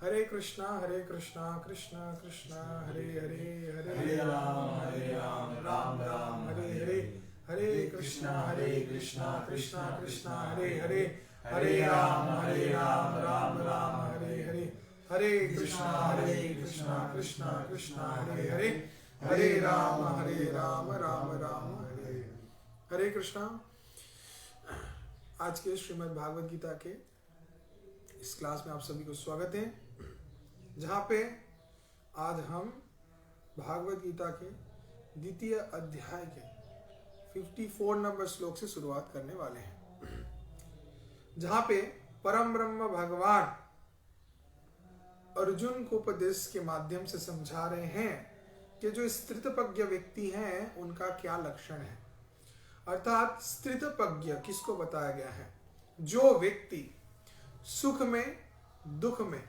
हरे कृष्णा कृष्णा कृष्णा हरे हरे, हरे राम राम राम हरे हरे, हरे कृष्णा कृष्णा कृष्णा हरे हरे, हरे राम राम राम हरे हरे, हरे कृष्णा कृष्णा कृष्णा हरे हरे, हरे राम राम राम हरे हरे। हरे कृष्णा। आज के श्रीमद् भागवत गीता के इस क्लास में आप सभी को स्वागत है, जहाँ पे आज हम भागवत गीता के द्वितीय अध्याय के 54 नंबर श्लोक से शुरुआत करने वाले हैं, जहाँ पे परम ब्रह्म भगवान अर्जुन को उपदेश के माध्यम से समझा रहे हैं कि जो स्थितप्रज्ञ व्यक्ति हैं उनका क्या लक्षण है। अर्थात स्थितप्रज्ञ किसको बताया गया है? जो व्यक्ति सुख में दुख में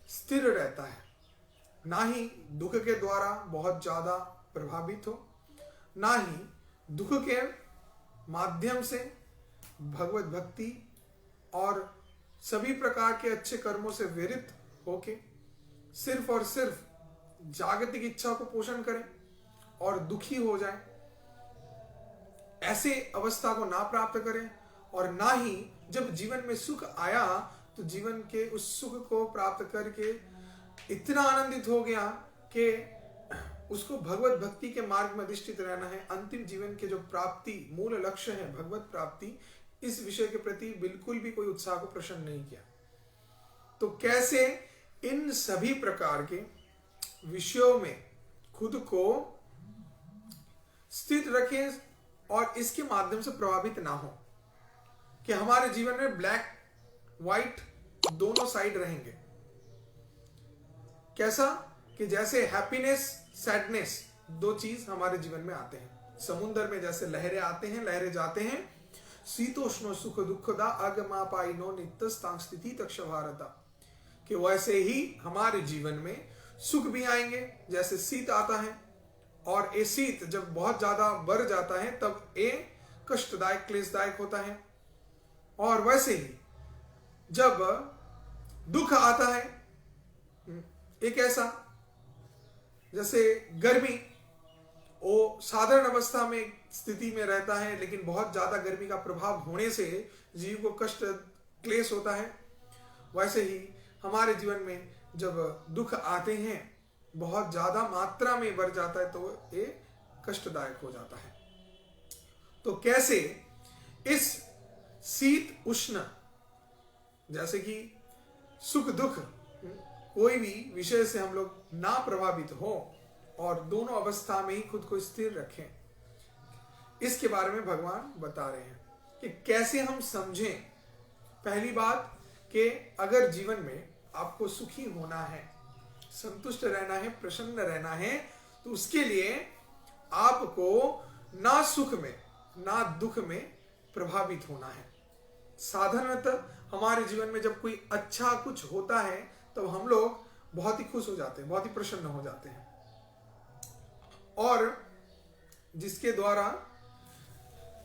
स्थिर रहता है, ना ही दुख के द्वारा बहुत ज्यादा प्रभावित हो, ना ही दुख के माध्यम से भगवत भक्ति और सभी प्रकार के अच्छे कर्मों से विरत होके सिर्फ और सिर्फ जागतिक इच्छा को पोषण करें और दुखी हो जाए, ऐसे अवस्था को ना प्राप्त करें। और ना ही जब जीवन में सुख आया तो जीवन के उस सुख को प्राप्त करके इतना आनंदित हो गया कि उसको भगवत भक्ति के मार्ग में अधिष्ठित रहना है। अंतिम जीवन के जो प्राप्ति मूल लक्ष्य है भगवत प्राप्ति, इस विषय के प्रति बिल्कुल भी कोई उत्साह को प्रश्न नहीं किया। तो कैसे इन सभी प्रकार के विषयों में खुद को स्थित रखें और इसके माध्यम से प्रभावित ना हो कि हमारे जीवन में ब्लैक व्हाइट दोनों साइड रहेंगे। कैसा कि जैसे हैप्पीनेस सैडनेस दो चीज हमारे जीवन में आते हैं। समुद्र में जैसे लहरें आते हैं लहरें जाते हैं, शीतोष्ण सुख दुखदा अगमापाइनो नित्यस्तां स्थिति तक्ष भारता, कि वैसे ही हमारे जीवन में सुख भी आएंगे जैसे शीत आता है, और ये शीत जब बहुत ज्यादा बढ़ जाता है तब ये कष्टदायक क्लेशदायक होता है। और वैसे ही जब दुख आता है, एक ऐसा जैसे गर्मी, वो साधारण अवस्था में स्थिति में रहता है, लेकिन बहुत ज्यादा गर्मी का प्रभाव होने से जीव को कष्ट क्लेश होता है। वैसे ही हमारे जीवन में जब दुख आते हैं बहुत ज्यादा मात्रा में बढ़ जाता है तो ये कष्टदायक हो जाता है। तो कैसे इस शीत उष्ण, जैसे कि सुख दुख कोई भी विषय से हम लोग ना प्रभावित हो और दोनों अवस्था में ही खुद को स्थिर रखें, इसके बारे में भगवान बता रहे हैं कि कैसे हम समझें। पहली बात कि अगर जीवन में आपको सुखी होना है, संतुष्ट रहना है, प्रसन्न रहना है, तो उसके लिए आपको ना सुख में ना दुख में प्रभावित होना है। साधारणतः हमारे जीवन में जब कोई अच्छा कुछ होता है तो हम लोग बहुत ही खुश हो जाते हैं, बहुत ही प्रसन्न हो जाते हैं, और जिसके द्वारा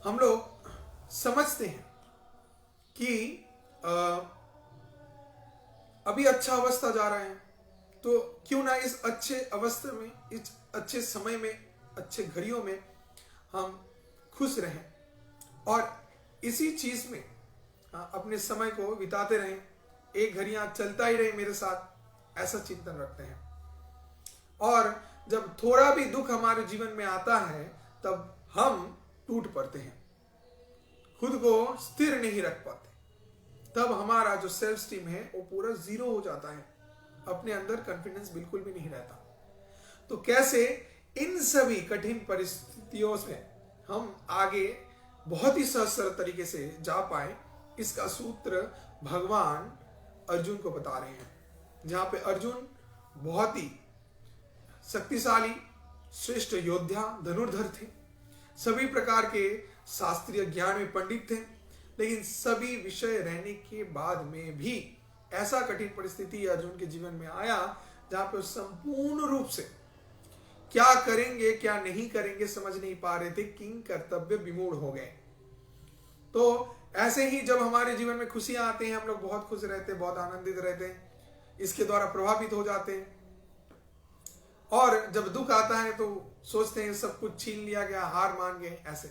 हम लोग समझते हैं कि अभी अच्छा अवस्था जा रहा है, तो क्यों ना इस अच्छे अवस्था में, इस अच्छे समय में, अच्छे घड़ियों में हम खुश रहें और इसी चीज में अपने समय को बिताते रहें। एक घड़ियां चलता ही रहे मेरे साथ, ऐसा चिंतन रखते हैं। और जब थोड़ा भी दुख हमारे जीवन में आता है तब हम टूट पड़ते हैं, खुद को स्थिर नहीं रख पाते, तब हमारा जो सेल्फ स्टीम है वो पूरा जीरो हो जाता है, अपने अंदर कॉन्फिडेंस बिल्कुल भी नहीं रहता। तो कैसे इन सभी कठिन परिस्थितियों में हम आगे बहुत ही सहज सरल तरीके से जा पाए, इसका सूत्र भगवान अर्जुन को बता रहे हैं। जहां पे अर्जुन बहुत ही शक्तिशाली श्रेष्ठ योद्धा धनुर्धर थे, सभी प्रकार के शास्त्रीय ज्ञान में पंडित थे, लेकिन सभी विषय रहने के बाद में भी ऐसा कठिन परिस्थिति अर्जुन के जीवन में आया जहां पे संपूर्ण रूप से क्या करेंगे क्या नहीं करेंगे समझ नहीं पा रहे थे, किंग कर्तव्य विमूढ़ हो गए। तो ऐसे ही जब हमारे जीवन में खुशियां आती हैं हम लोग बहुत खुश रहते हैं, बहुत आनंदित रहते हैं, इसके द्वारा प्रभावित हो जाते हैं। और जब दुख आता है तो सोचते हैं सब कुछ छीन लिया गया, हार मान गए। ऐसे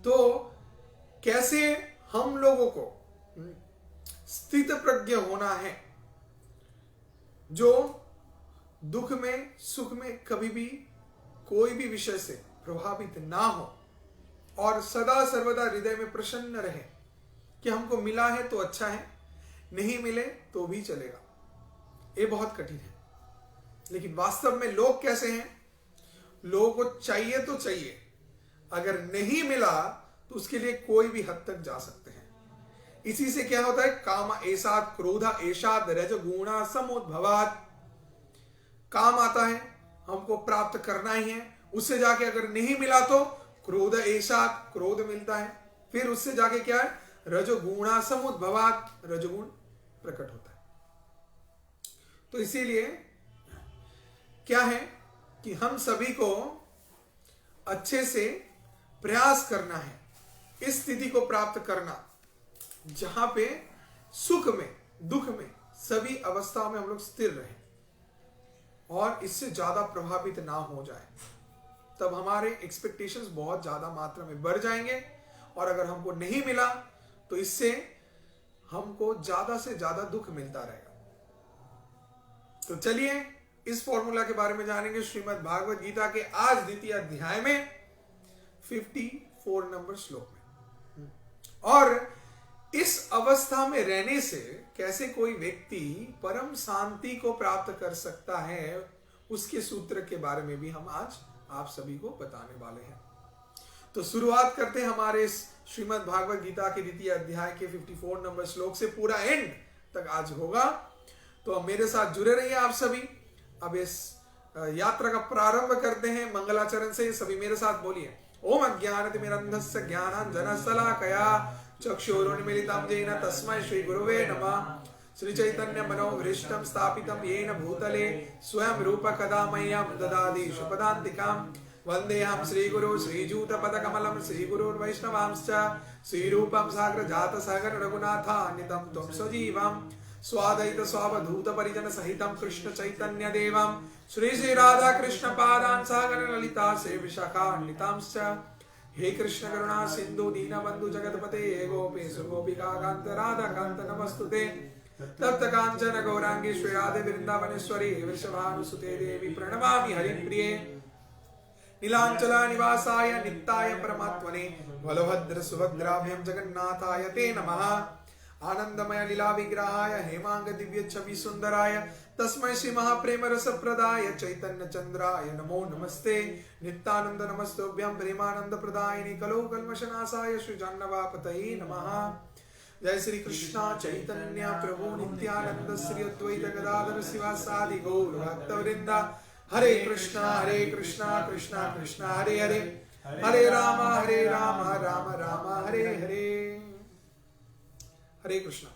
तो कैसे हम लोगों को स्थित प्रज्ञ होना है, जो दुख में सुख में कभी भी कोई भी विषय से प्रभावित ना हो और सदा सर्वदा हृदय में प्रसन्न रहे कि हमको मिला है तो अच्छा है, नहीं मिले तो भी चलेगा। ये बहुत कठिन है, लेकिन वास्तव में लोग कैसे हैं? लोगों को चाहिए तो चाहिए, अगर नहीं मिला तो उसके लिए कोई भी हद तक जा सकते हैं। इसी से क्या होता है? काम एसाद क्रोध एसाद रजगुणा समुद्भवात्। काम आता है, हमको प्राप्त करना ही है, उससे जाके अगर नहीं मिला तो क्रोध एसाद, क्रोध मिलता है, फिर उससे जाके क्या है? रजगुणा समुद्भवात्, रजगुण प्रकट होता है। तो इसीलिए क्या है कि हम सभी को अच्छे से प्रयास करना है इस स्थिति को प्राप्त करना, जहां पे सुख में दुख में सभी अवस्थाओं में हम लोग स्थिर रहें और इससे ज्यादा प्रभावित ना हो जाए। तब हमारे एक्सपेक्टेशंस बहुत ज्यादा मात्रा में बढ़ जाएंगे, और अगर हमको नहीं मिला तो इससे हमको ज्यादा से ज्यादा दुख मिलता रहेगा। तो चलिए इस फॉर्मूला के बारे में जानेंगे श्रीमद् भागवत गीता के आज द्वितीय अध्याय में 54 नंबर श्लोक में। और इस अवस्था में रहने से कैसे कोई व्यक्ति परम शांति को प्राप्त कर सकता है, उसके सूत्र के बारे में भी हम आज आप सभी को बताने वाले हैं। तो शुरुआत करते हैं हमारे इस श्रीमद् भागवत गीता के द्वितीय अध्याय के 54 नंबर श्लोक से। पूरा एंड तक आज होगा, तो मेरे साथ जुड़े रहिए आप सभी। अब इस यात्रा का प्रारंभ करते हैं मंगलाचरण से। सभी मेरे साथ बोलिए, ओम अज्ञानतिमिरन्धस्य ज्ञानाञ्जनशलाकया चक्षुरुन्मीलितं येन तस्मै श्री गुरुवे नमः। श्री चैतन्य मनोभीष्टं स्थापितं येन भूतले स्वयं रूप कदा मह्यं ददाति शुभदान्तिकां। वन्देऽहं श्रीगुरु श्रीजूतपदकमलं श्रीगुरुर्वैष्णवांश्च श्रीरूपं साग्रजातसागर रघुनाथान्वितं त्वं सजीवं स्वाद्वैत स्वावधूत परिजन सहितं कृष्ण चैतन्य देवं श्री श्री राधा कृष्ण पादान् सागर ललिता से विशाखान्वितांश्च। हे कृष्ण करुणा सिंधु दीनबंधु जगतपते गोपेश गोपिका कांत राधा कांत नमस्तुते। तप्त कांचन गौरांगी श्री राधे वृंदावनेश्वरी वृषभानुसुते देवी प्रणमामि हरिप्रिये। नीलांचला निवासाय नित्याय परमात्मने बलभद्र सुभद्राभ्यां जगन्नाथाय ते नमः। आनंदमय लीला विग्रहाय हेमांग दिव्य छवि सुंदराय तस्मै श्री महाप्रेम रस प्रदाय चैतन्य चंद्राय नमो नमस्ते। नित्यानंद नमस्तोभ्यं प्रेमानंद प्रदायिने कलो कल्मषनाशाय श्री जाह्नवापतये नमः। जय श्री कृष्णा चैतन्य प्रभु नित्यानंद श्री अद्वैत गदाधर शिवासादि गौर भक्तवृंदा। हरे कृष्णा कृष्णा कृष्णा हरे हरे, हरे राम राम राम हरे हरे। हरे कृष्णा।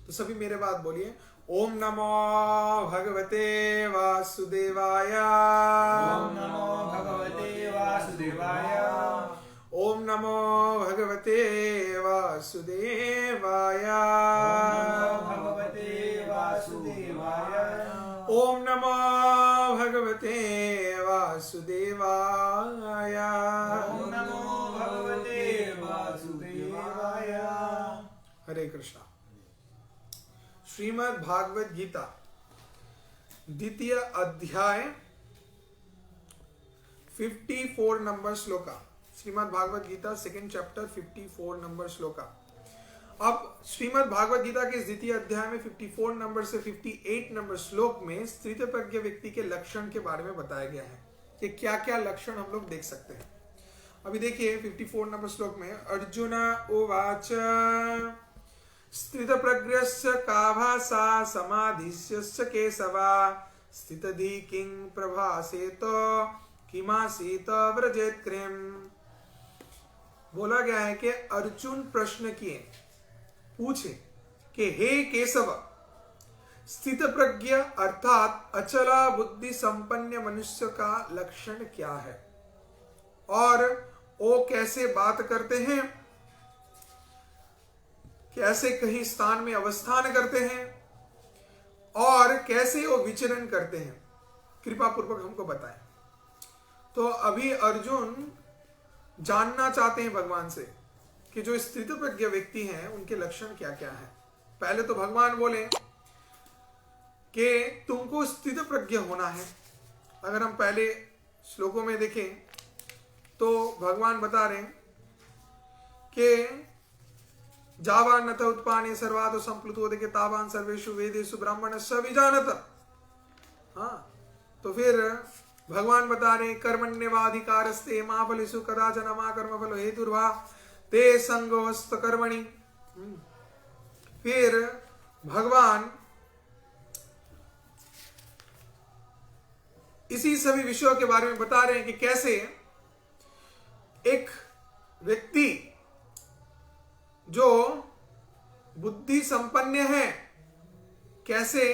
तो सभी मेरे बात बोलिए, ओम नमो भगवते वासुदेवाय। ओम नमो भगवते वासुदेवाय। ओम नमो भगवते वासुदेवाय। भगवते वासुदेवाय। ओम नमो भगवते वासुदेवाय। ओम नमो भगवते वासुदेवाय। हरे कृष्णा। श्रीमद् भागवत गीता द्वितीय अध्याय 54 number shloka. Shrimad Bhagavat Gita second chapter 54 number shloka. अब श्रीमद् भागवत गीता के द्वितीय अध्याय में 54 नंबर से 58 नंबर श्लोक में स्थित प्रज्ञ व्यक्ति के लक्षण के बारे में बताया गया है कि क्या क्या लक्षण हम लोग देख सकते हैं। अभी देखिए 54 नंबर श्लोक में, अर्जुन उवाच स्थित प्रज्ञस्य का भाषा समाधिस्य केशवा स्थितधि किं प्रभासेत किमासीत व्रजेत क्रिम। बोला गया है कि अर्जुन प्रश्न किए, पूछे कि हे केशव, स्थित प्रज्ञ अर्थात अचला बुद्धि संपन्न मनुष्य का लक्षण क्या है और वो कैसे बात करते हैं, कैसे कहीं स्थान में अवस्थान करते हैं, और कैसे वो विचरण करते हैं, कृपा पूर्वक हमको बताएं। तो अभी अर्जुन जानना चाहते हैं भगवान से कि जो स्थितप्रज्ञ व्यक्ति हैं उनके लक्षण क्या क्या हैं। पहले तो भगवान बोले कि तुमको स्थितप्रज्ञ होना है। अगर हम पहले श्लोकों में देखें तो भगवान बता रहे हैं कि जावान नत उत्पाने सर्वादो संप्लुतोदके तावान सर्वेषु वेदेषु ब्राह्मणस्य विजानत। हाँ, तो फिर भगवान बता रहे कर्मण्येवाधिकारस्ते मा फलेषु कदाचन मा कर्मफलो हेतुर्वा ते संगोस्त कर्मणि। फिर भगवान इसी सभी विषयों के बारे में बता रहे हैं कि कैसे एक व्यक्ति जो बुद्धि संपन्न है कैसे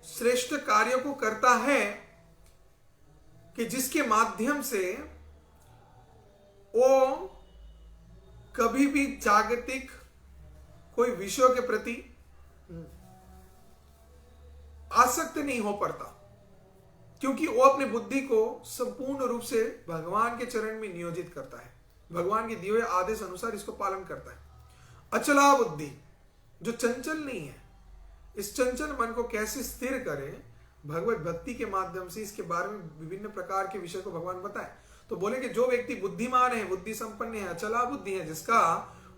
श्रेष्ठ कार्यों को करता है कि जिसके माध्यम से वो कभी भी जागतिक कोई विषयों के प्रति आसक्त नहीं हो पड़ता, क्योंकि वो अपनी बुद्धि को संपूर्ण रूप से भगवान के चरण में नियोजित करता है, भगवान के दिए हुए आदेश अनुसार इसको पालन करता है। अचला बुद्धि जो चंचल नहीं है, इस चंचल मन को कैसे स्थिर करें भगवत भक्ति के माध्यम से, इसके बारे में विभिन्न प्रकार के विषय को भगवान बताए। तो बोले कि जो व्यक्ति बुद्धिमान है, बुद्धि संपन्न है, अचला बुद्धि है, जिसका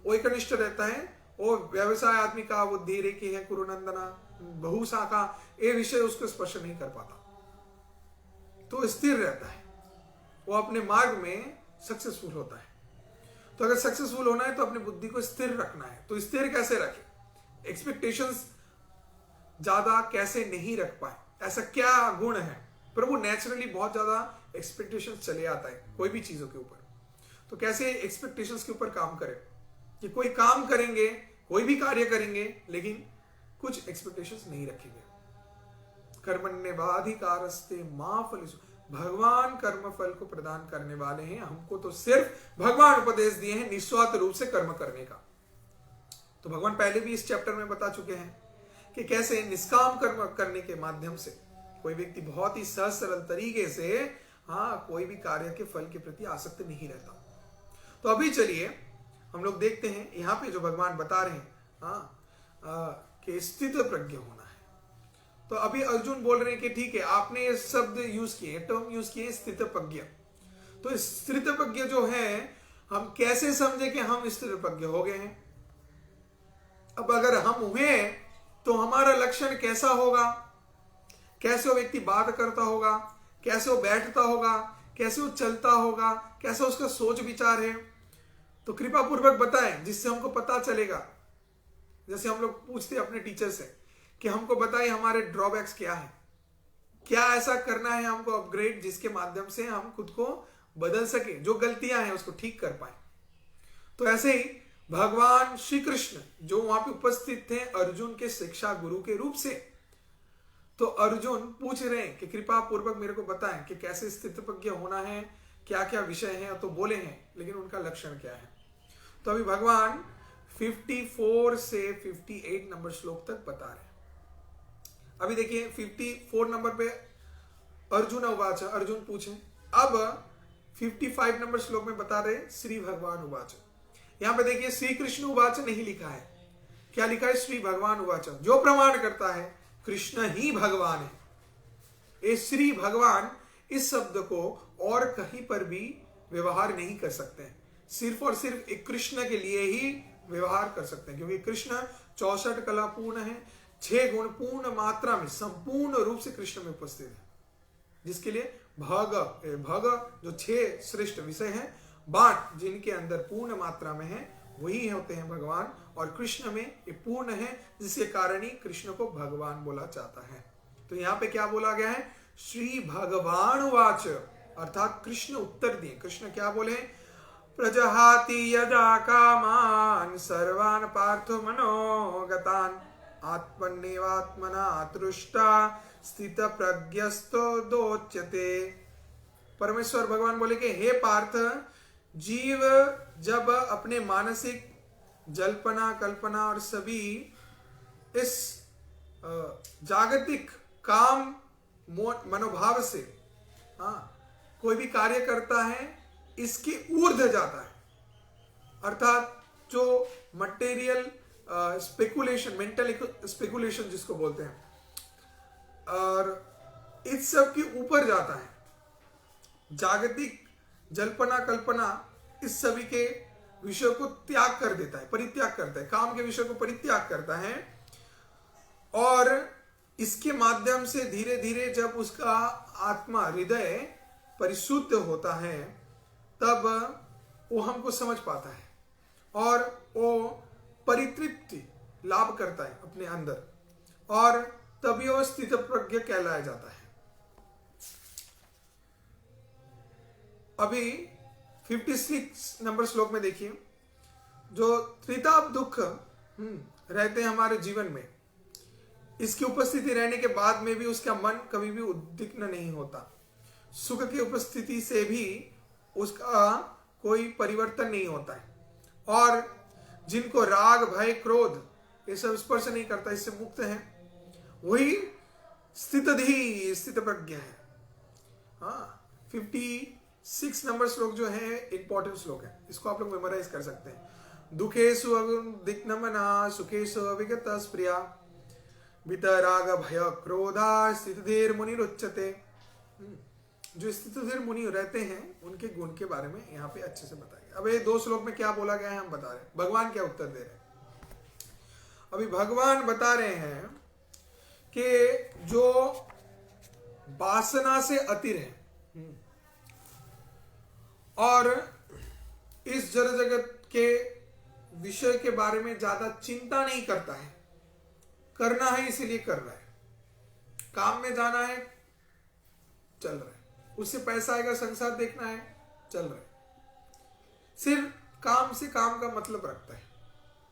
वो एकनिष्ठ रहता है, वो व्यवसाय आदमी का बुद्धि रेखी है, कुरुनंदना बहुशाखा, ये विषय उसको स्पर्श नहीं कर पाता, तो स्थिर रहता है, वो अपने मार्ग में सक्सेसफुल होता है। तो अगर सक्सेसफुल होना है तो अपनी बुद्धि को स्थिर रखना है। तो स्थिर कैसे रखें, एक्सपेक्टेशंस ज्यादा कैसे नहीं रख पाए, ऐसा क्या गुण है। प्रभु नेचुरली बहुत ज्यादा एक्सपेक्टेशंस चले आता है कोई भी चीजों के ऊपर, तो कैसे एक्सपेक्टेशंस के ऊपर काम करें कि कोई काम करेंगे, कोई भी कार्य करेंगे, लेकिन कुछ एक्सपेक्टेशंस नहीं रखेंगे। कर्मण्येवाधिकारस्ते मा फलेषु, भगवान कर्म फल को प्रदान करने वाले हैं, हमको तो सिर्फ भगवान उपदेश दिए हैं निस्वार्थ रूप से कर्म करने का। तो भगवान पहले भी इस चैप्टर में बता चुके हैं कि कैसे निष्काम कर्म करने के माध्यम से कोई व्यक्ति बहुत ही सहज सरल तरीके से कोई भी कार्य के फल के प्रति आसक्त नहीं रहता। तो अभी चलिए हम लोग देखते हैं यहाँ पे जो भगवान बता रहे हैं कि स्थित प्रज्ञ होना है। तो अभी अर्जुन बोल रहे हैं कि ठीक है, आपने ये शब्द यूज किए, टर्म यूज किए स्थित प्रज्ञ। तो स्थित प्रज्ञ जो है, हम कैसे समझे कि हम स्थित प्रज्ञ हो गए हैं। अब अगर हम हुए तो हमारा लक्षण कैसा होगा, कैसे वो व्यक्ति बात करता होगा, कैसे वो बैठता होगा, कैसे वो चलता होगा, कैसा उसका सोच विचार है, तो कृपा पूर्वक बताएं, जिससे हमको पता चलेगा। जैसे हम लोग पूछते हैं अपने टीचर से कि हमको बताइए हमारे ड्रॉबैक्स क्या है, क्या ऐसा करना है हमको अपग्रेड, जिसके माध्यम से हम खुद को बदल सके, जो गलतियां हैं उसको ठीक कर पाए। तो ऐसे ही भगवान श्री कृष्ण जो वहां पे उपस्थित थे अर्जुन के शिक्षा गुरु के रूप से, तो अर्जुन पूछ रहे हैं कि कृपा पूर्वक मेरे को बताएं कि कैसे स्थितप्रज्ञ होना है, क्या क्या विषय है। तो बोले हैं, लेकिन उनका लक्षण क्या है। तो अभी भगवान 54 से 58 नंबर श्लोक तक बता रहे हैं। अभी देखिए 54 नंबर पे अर्जुन उवाच, अर्जुन पूछे। अब 55 नंबर श्लोक में बता रहे श्री भगवान उवाच। यहां पे देखिए श्री कृष्ण उवाच नहीं लिखा है, क्या लिखा है, श्री भगवान उवाच, जो प्रमाण करता है कृष्ण ही भगवान है। ये श्री भगवान इस शब्द को और कहीं पर भी व्यवहार नहीं कर सकते हैं, सिर्फ और सिर्फ एक कृष्ण के लिए ही व्यवहार कर सकते हैं, क्योंकि कृष्ण 64 कला पूर्ण है, 6 गुण पूर्ण मात्रा में संपूर्ण रूप से कृष्ण में उपस्थित है, जिसके लिए भग जो 6 श्रेष्ठ विषय हैं, बाट जिनके अंदर पूर्ण मात्रा में है, वही होते हैं भगवान। और कृष्ण में ये पूर्ण है, जिसके कारण ही कृष्ण को भगवान बोला जाता है। तो यहाँ पे क्या बोला गया है, श्री भगवान उवाच, अर्थात कृष्ण उत्तर दिए। कृष्ण क्या बोले, प्रजहाति यदा कामान सर्वान पार्थो मनोगतान आत्मन्नेवात्मना तुष्टा स्थित प्रज्ञस्तो दोच्यते। परमेश्वर भगवान बोले कि हे पार्थ, जीव जब अपने मानसिक जल्पना कल्पना और सभी इस जागतिक काम मनोभाव से कोई भी कार्य करता है इसके ऊर्ध्व जाता है, अर्थात जो मटेरियल स्पेकुलेशन, मेंटल स्पेकुलेशन जिसको बोलते हैं, और इस सब के ऊपर जाता है। जागतिक जल्पना कल्पना इस सभी के विषय को त्याग कर देता है, परित्याग करता है, काम के विषय को परित्याग करता है, और इसके माध्यम से धीरे धीरे जब उसका आत्मा हृदय परिशुद्ध होता है तब वो हमको समझ पाता है और वो परितृप्ति लाभ करता है अपने अंदर, और तभी वो स्थित प्रज्ञ कहलाया जाता है। अभी 56 नंबर श्लोक में देखिए, जो त्रिताप दुख रहते हैं हमारे जीवन में, इसकी उपस्थिति रहने के बाद में भी उसका मन कभी भी उद्विग्न नहीं होता। सुख की उपस्थिति से भी उसका कोई परिवर्तन नहीं होता है, और जिनको राग भय क्रोध ये सब स्पर्श नहीं करता, इससे मुक्त है, वही स्थित प्रज्ञ है। 56 नंबर श्लोक जो है इंपॉर्टेंट श्लोक है, इसको आप लोग मेमोराइज कर सकते हैं। दुखेषु अविदिग्न मना सुखेषु अविगत स्प्रिया वितराग भय क्रोधा स्थितधीर मुनिरुच्यते। जो स्थितधीर मुनि रहते हैं उनके गुण के बारे में यहाँ पे अच्छे से बताया गया। अब ये 2 श्लोक में क्या बोला गया है हम बता रहे हैं, भगवान क्या उत्तर दे रहे हैं। अभी भगवान बता रहे हैं कि जो वासना से अतिर है और इस जड़ जगत के विषय के बारे में ज्यादा चिंता नहीं करता है, करना है इसीलिए कर रहा है, काम में जाना है चल रहा है, उससे पैसा आएगा संसार देखना है चल रहा है, सिर्फ काम से काम का मतलब रखता है,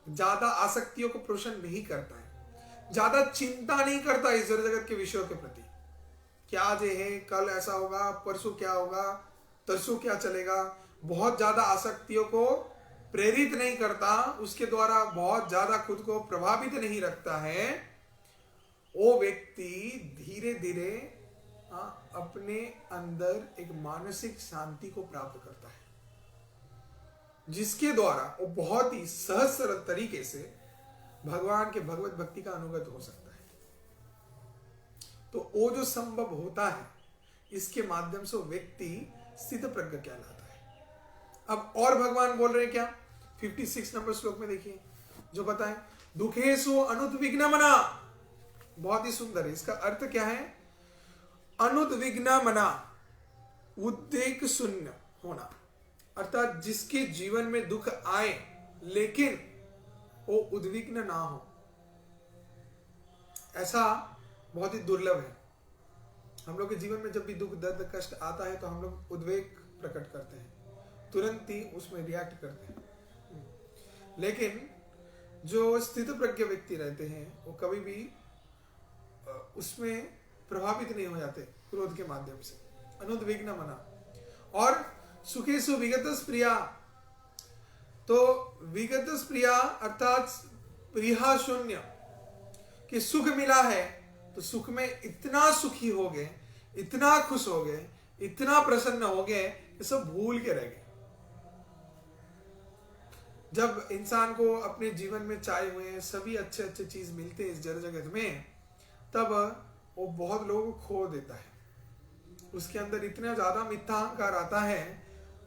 ज्यादा आसक्तियों को पोषण नहीं करता है, ज्यादा चिंता नहीं करता इस जड़ जगत के विषयों के प्रति, क्या आज है कल ऐसा होगा, परसों क्या होगा, तरसों क्या चलेगा। बहुत ज्यादा आसक्तियों को प्रेरित नहीं करता, उसके द्वारा बहुत ज्यादा खुद को प्रभावित नहीं रखता है। वो व्यक्ति धीरे धीरे अपने अंदर एक मानसिक शांति को प्राप्त करता है, जिसके द्वारा वो बहुत ही सहज सरल तरीके से भगवान के भगवत भक्ति का अनुगत हो सकता है। तो वो जो संभव होता है, इसके माध्यम से वो व्यक्ति स्थित प्रज्ञ कहलाता है। अब और भगवान बोल रहे हैं क्या, 56 नंबर श्लोक में देखिए जो बताएं, दुखेषु अनुद्विग्न मना। बहुत ही सुंदर है, इसका अर्थ क्या है, अनुद्विग्न मना, उद्वेग शून्य होना, अर्थात जिसके जीवन में दुख आए लेकिन वो उद्विग्न ना हो, ऐसा बहुत ही दुर्लभ है। हम लोग के जीवन में जब भी दुख दर्द कष्ट आता है तो हम लोग उद्वेग प्रकट करते हैं, तुरंत ही उसमें रिएक्ट करते हैं, लेकिन जो स्थित प्रज्ञ व्यक्ति रहते हैं वो कभी भी उसमें प्रभावित नहीं हो जाते क्रोध के माध्यम से। अनुद्विग्न मना। और सुखेषु विगत स्प्रिया, तो विगत स्प्रिया अर्थात प्रिया शून्य, कि सुख मिला है तो सुख में इतना सुखी हो गए, इतना खुश हो गए, इतना प्रसन्न हो गए कि सब भूल के रह गए। जब इंसान को अपने जीवन में चाहे हुए सभी अच्छे अच्छे चीज मिलते हैं इस जड़ जगत में, तब वो बहुत लोगों को खो देता है, उसके अंदर इतना ज्यादा मिथ्या अहंकार आता है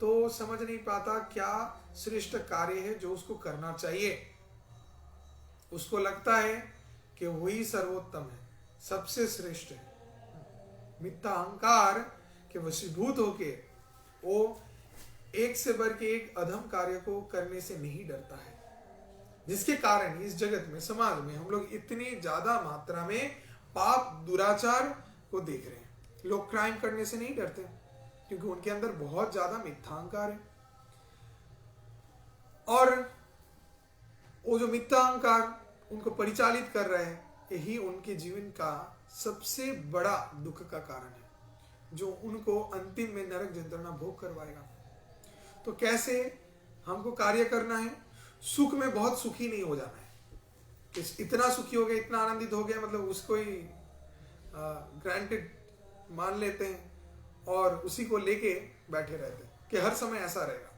तो समझ नहीं पाता क्या श्रेष्ठ कार्य है जो उसको करना चाहिए। उसको लगता है कि वही सर्वोत्तम है, सबसे श्रेष्ठ है। मिथ्या अहंकार के वशीभूत होके वो एक से बढ़ के एक अधम कार्य को करने से नहीं डरता है, जिसके कारण इस जगत में समाज में हम लोग इतनी ज्यादा मात्रा में पाप दुराचार को देख रहे हैं। लोग क्राइम करने से नहीं डरते क्योंकि उनके अंदर बहुत ज्यादा मिथ्या अहंकार है, और वो जो मिथ्या अहंकार उनको परिचालित कर रहे हैं, यही उनके जीवन का सबसे बड़ा दुख का कारण है, जो उनको अंतिम में नरक यंत्रणा भोग करवाएगा। तो कैसे हमको कार्य करना है, सुख में बहुत सुखी नहीं हो जाना है, इतना सुखी हो गया, इतना आनंदित हो गया, मतलब उसको ही ग्रांटेड मान लेते हैं और उसी को लेके बैठे रहते हैं कि हर समय ऐसा रहेगा।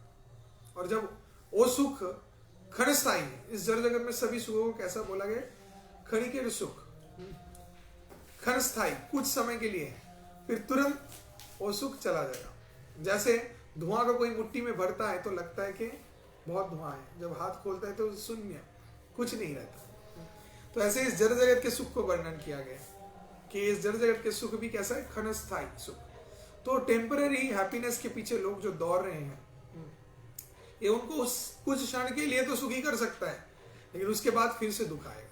और जब वो सुख क्षणस्थायी है, इस जड़ जगत में सभी सुखों को कैसा बोला गया, क्षणिक सुख, क्षणस्थायी, कुछ समय के लिए, फिर तुरंत वो सुख चला जाएगा। जैसे धुआं को कोई मुट्ठी में भरता है तो लगता है कि बहुत धुआं है, जब हाथ खोलता है तो शून्य, कुछ नहीं रहता। तो ऐसे इस जड़ जगत के सुख को वर्णन किया गया कि इस जड़ जगत के सुख भी कैसा है, क्षणस्थायी सुख। तो टेम्पररी हैप्पीनेस के पीछे लोग जो दौड़ रहे हैं, ये उनको उस कुछ क्षण के लिए तो सुखी कर सकता है, लेकिन उसके बाद फिर से दुख आएगा।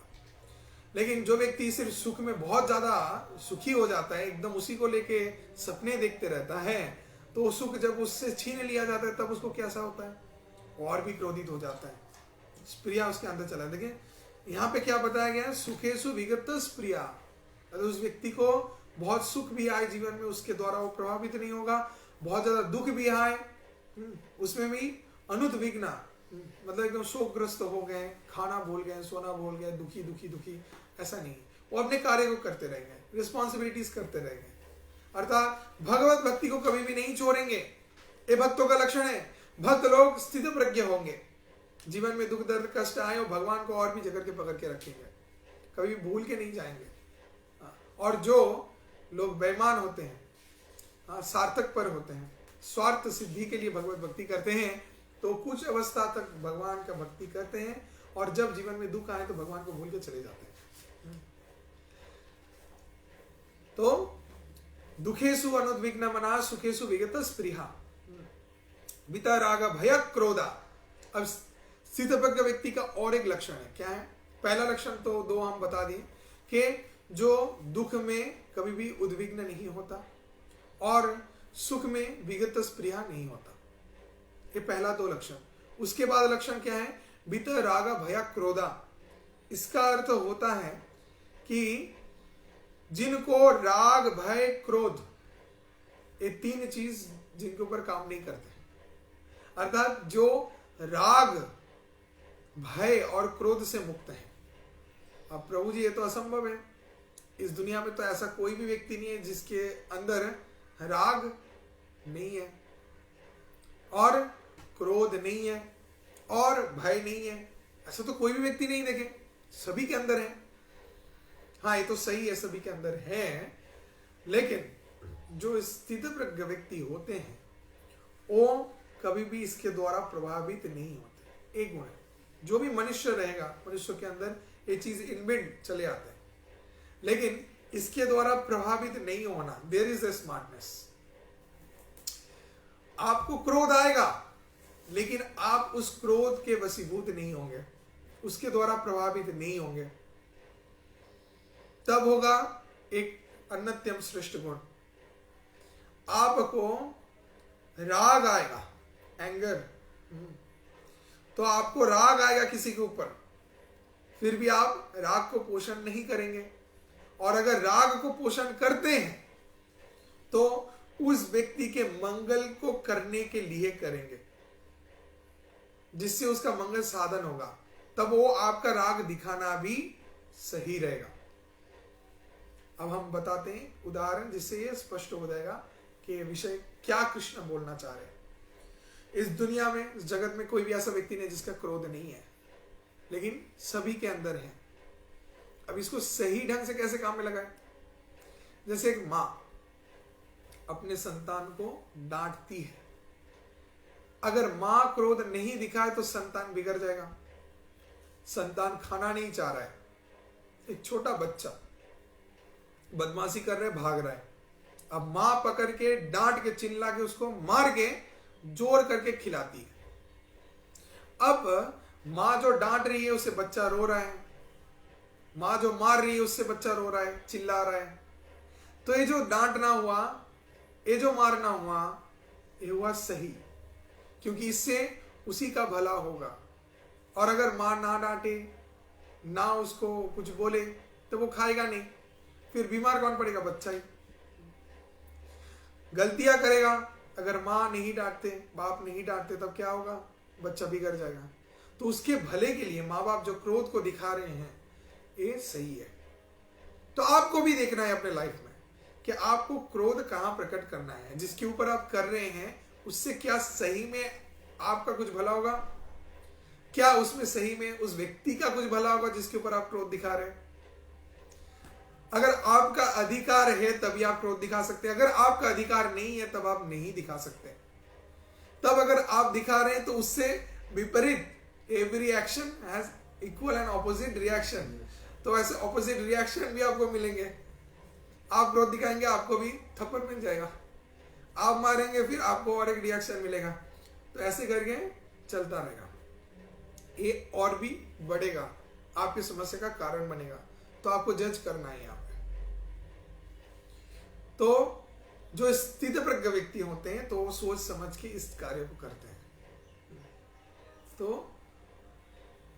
लेकिन जो व्यक्ति सिर्फ सुख में बहुत ज्यादा सुखी हो जाता है, एकदम उसी को लेके सपने देखते रहता है, तो सुख जब उससे छीन लिया जाता है तब उसको कैसा होता है, और भी क्रोधित हो जाता है, स्प्रिया उसके अंदर चला। देखिए यहाँ पे क्या बताया गया है, सुखेसु विगत स्प्रिया। अगर उस व्यक्ति को बहुत सुख भी आए जीवन में, उसके द्वारा वो प्रभावित नहीं होगा, बहुत ज्यादा दुख भी आए उसमें भी अनुद्विग्न, मतलब एकदम शोकग्रस्त हो गए, खाना भूल गए, सोना भूल गए, दुखी दुखी दुखी, ऐसा नहीं, वो अपने कार्य को करते रहेंगे, रिस्पॉन्सिबिलिटीज करते रहेंगे, अर्थात भगवत भक्ति को कभी भी नहीं छोड़ेंगे। ये भक्तों का लक्षण है। भक्त लोग स्थित प्रज्ञ होंगे, जीवन में दुख दर्द कष्ट आए और भगवान को और भी जकड़ के पकड़ के रखेंगे, कभी भूल के नहीं जाएंगे। और जो लोग बेईमान होते हैं, सार्थक पर होते हैं, स्वार्थ सिद्धि के लिए भगवत भक्ति करते हैं, तो कुछ अवस्था तक भगवान का भक्ति करते हैं और जब जीवन में दुख आए तो भगवान को भूल के चले जाते हैं। तो दुखेसु अनुद्विग्न मना सुखेसु विगत स्पृहा वितराग भय क्रोधा। अब स्थितप्रज्ञ व्यक्ति का और एक लक्षण है, क्या है? पहला लक्षण तो दो हम बता दिए कि जो दुख में कभी भी उद्विग्न नहीं होता और सुख में विगत स्पृहा नहीं होता, ये पहला दो लक्षण। उसके बाद लक्षण क्या है? वितराग भय क्रोधा। इसका अर्थ होता है कि जिनको राग भय क्रोध, ये तीन चीज जिनके ऊपर काम नहीं करते, अर्थात जो राग भय और क्रोध से मुक्त है। अब प्रभु जी ये तो असंभव है, इस दुनिया में तो ऐसा कोई भी व्यक्ति नहीं है जिसके अंदर राग नहीं है और क्रोध नहीं है और भय नहीं है, ऐसा तो कोई भी व्यक्ति नहीं देखे, सभी के अंदर है। हाँ ये तो सही है, सभी के अंदर है, लेकिन जो स्थित प्रज्ञ व्यक्ति होते हैं वो कभी भी इसके द्वारा प्रभावित नहीं होते। एक गुण है, जो भी मनुष्य रहेगा, मनुष्य के अंदर ये चीज इनबिल्ट चले आते हैं, लेकिन इसके द्वारा प्रभावित नहीं होना, देयर इज अ स्मार्टनेस। आपको क्रोध आएगा लेकिन आप उस क्रोध के वशीभूत नहीं होंगे, उसके द्वारा प्रभावित नहीं होंगे, तब होगा एक अन्यतम श्रेष्ठ गुण। आपको राग आएगा, एंगर, तो आपको राग आएगा किसी के ऊपर, फिर भी आप राग को पोषण नहीं करेंगे, और अगर राग को पोषण करते हैं तो उस व्यक्ति के मंगल को करने के लिए करेंगे, जिससे उसका मंगल साधन होगा, तब वो आपका राग दिखाना भी सही रहेगा। अब हम बताते हैं उदाहरण, जिससे ये स्पष्ट हो जाएगा कि विषय क्या कृष्ण बोलना चाह रहे हैं। इस दुनिया में, इस जगत में कोई भी ऐसा व्यक्ति नहीं जिसका क्रोध नहीं है, लेकिन सभी के अंदर है। अब इसको सही ढंग से कैसे काम में लगाए? जैसे एक मां अपने संतान को डांटती है, अगर मां क्रोध नहीं दिखाए तो संतान बिगड़ जाएगा। संतान खाना नहीं चाह रहा है, एक छोटा बच्चा बदमाशी कर रहा है, भाग रहा है, अब मां पकड़ के डांट के चिल्ला के उसको मार के जोर करके खिलाती है। अब मां जो डांट रही है उससे बच्चा रो रहा है, मां जो मार रही है उससे बच्चा रो रहा है, चिल्ला रहा है। तो ये जो डांटना हुआ, ये जो मारना हुआ, ये हुआ सही, क्योंकि इससे उसी का भला होगा। और अगर मां ना डांटे, ना उसको कुछ बोले, तो वो खाएगा नहीं, फिर बीमार कौन पड़ेगा? बच्चा ही। गलतियां करेगा, अगर मां नहीं डांटते, बाप नहीं डांटते, तब क्या होगा? बच्चा बिगड़ जाएगा। तो उसके भले के लिए माँ बाप जो क्रोध को दिखा रहे हैं, ये सही है। तो आपको भी देखना है अपने लाइफ में कि आपको क्रोध कहाँ प्रकट करना है, जिसके ऊपर आप कर रहे हैं उससे क्या सही में आपका कुछ भला होगा, क्या उसमें सही में उस व्यक्ति का कुछ भला होगा जिसके ऊपर आप क्रोध दिखा रहे हैं। अगर आपका अधिकार है तभी आप क्रोध दिखा सकते हैं, अगर आपका अधिकार नहीं है तब आप नहीं दिखा सकते। तब अगर आप दिखा रहे हैं तो उससे विपरीत, every action has equal and opposite reaction, तो ऐसे ऑपोजिट रिएक्शन भी आपको मिलेंगे। आप क्रोध दिखाएंगे आपको भी थप्पड़ मिल जाएगा, आप मारेंगे फिर आपको और एक रिएक्शन मिलेगा, तो ऐसे करके चलता रहेगा, ये और भी बढ़ेगा, आपकी समस्या का कारण बनेगा। तो आपको जज करना है यहाँ पे। तो जो स्थित प्रज्ञ व्यक्ति होते हैं तो वो सोच समझ के इस कार्य को करते हैं। तो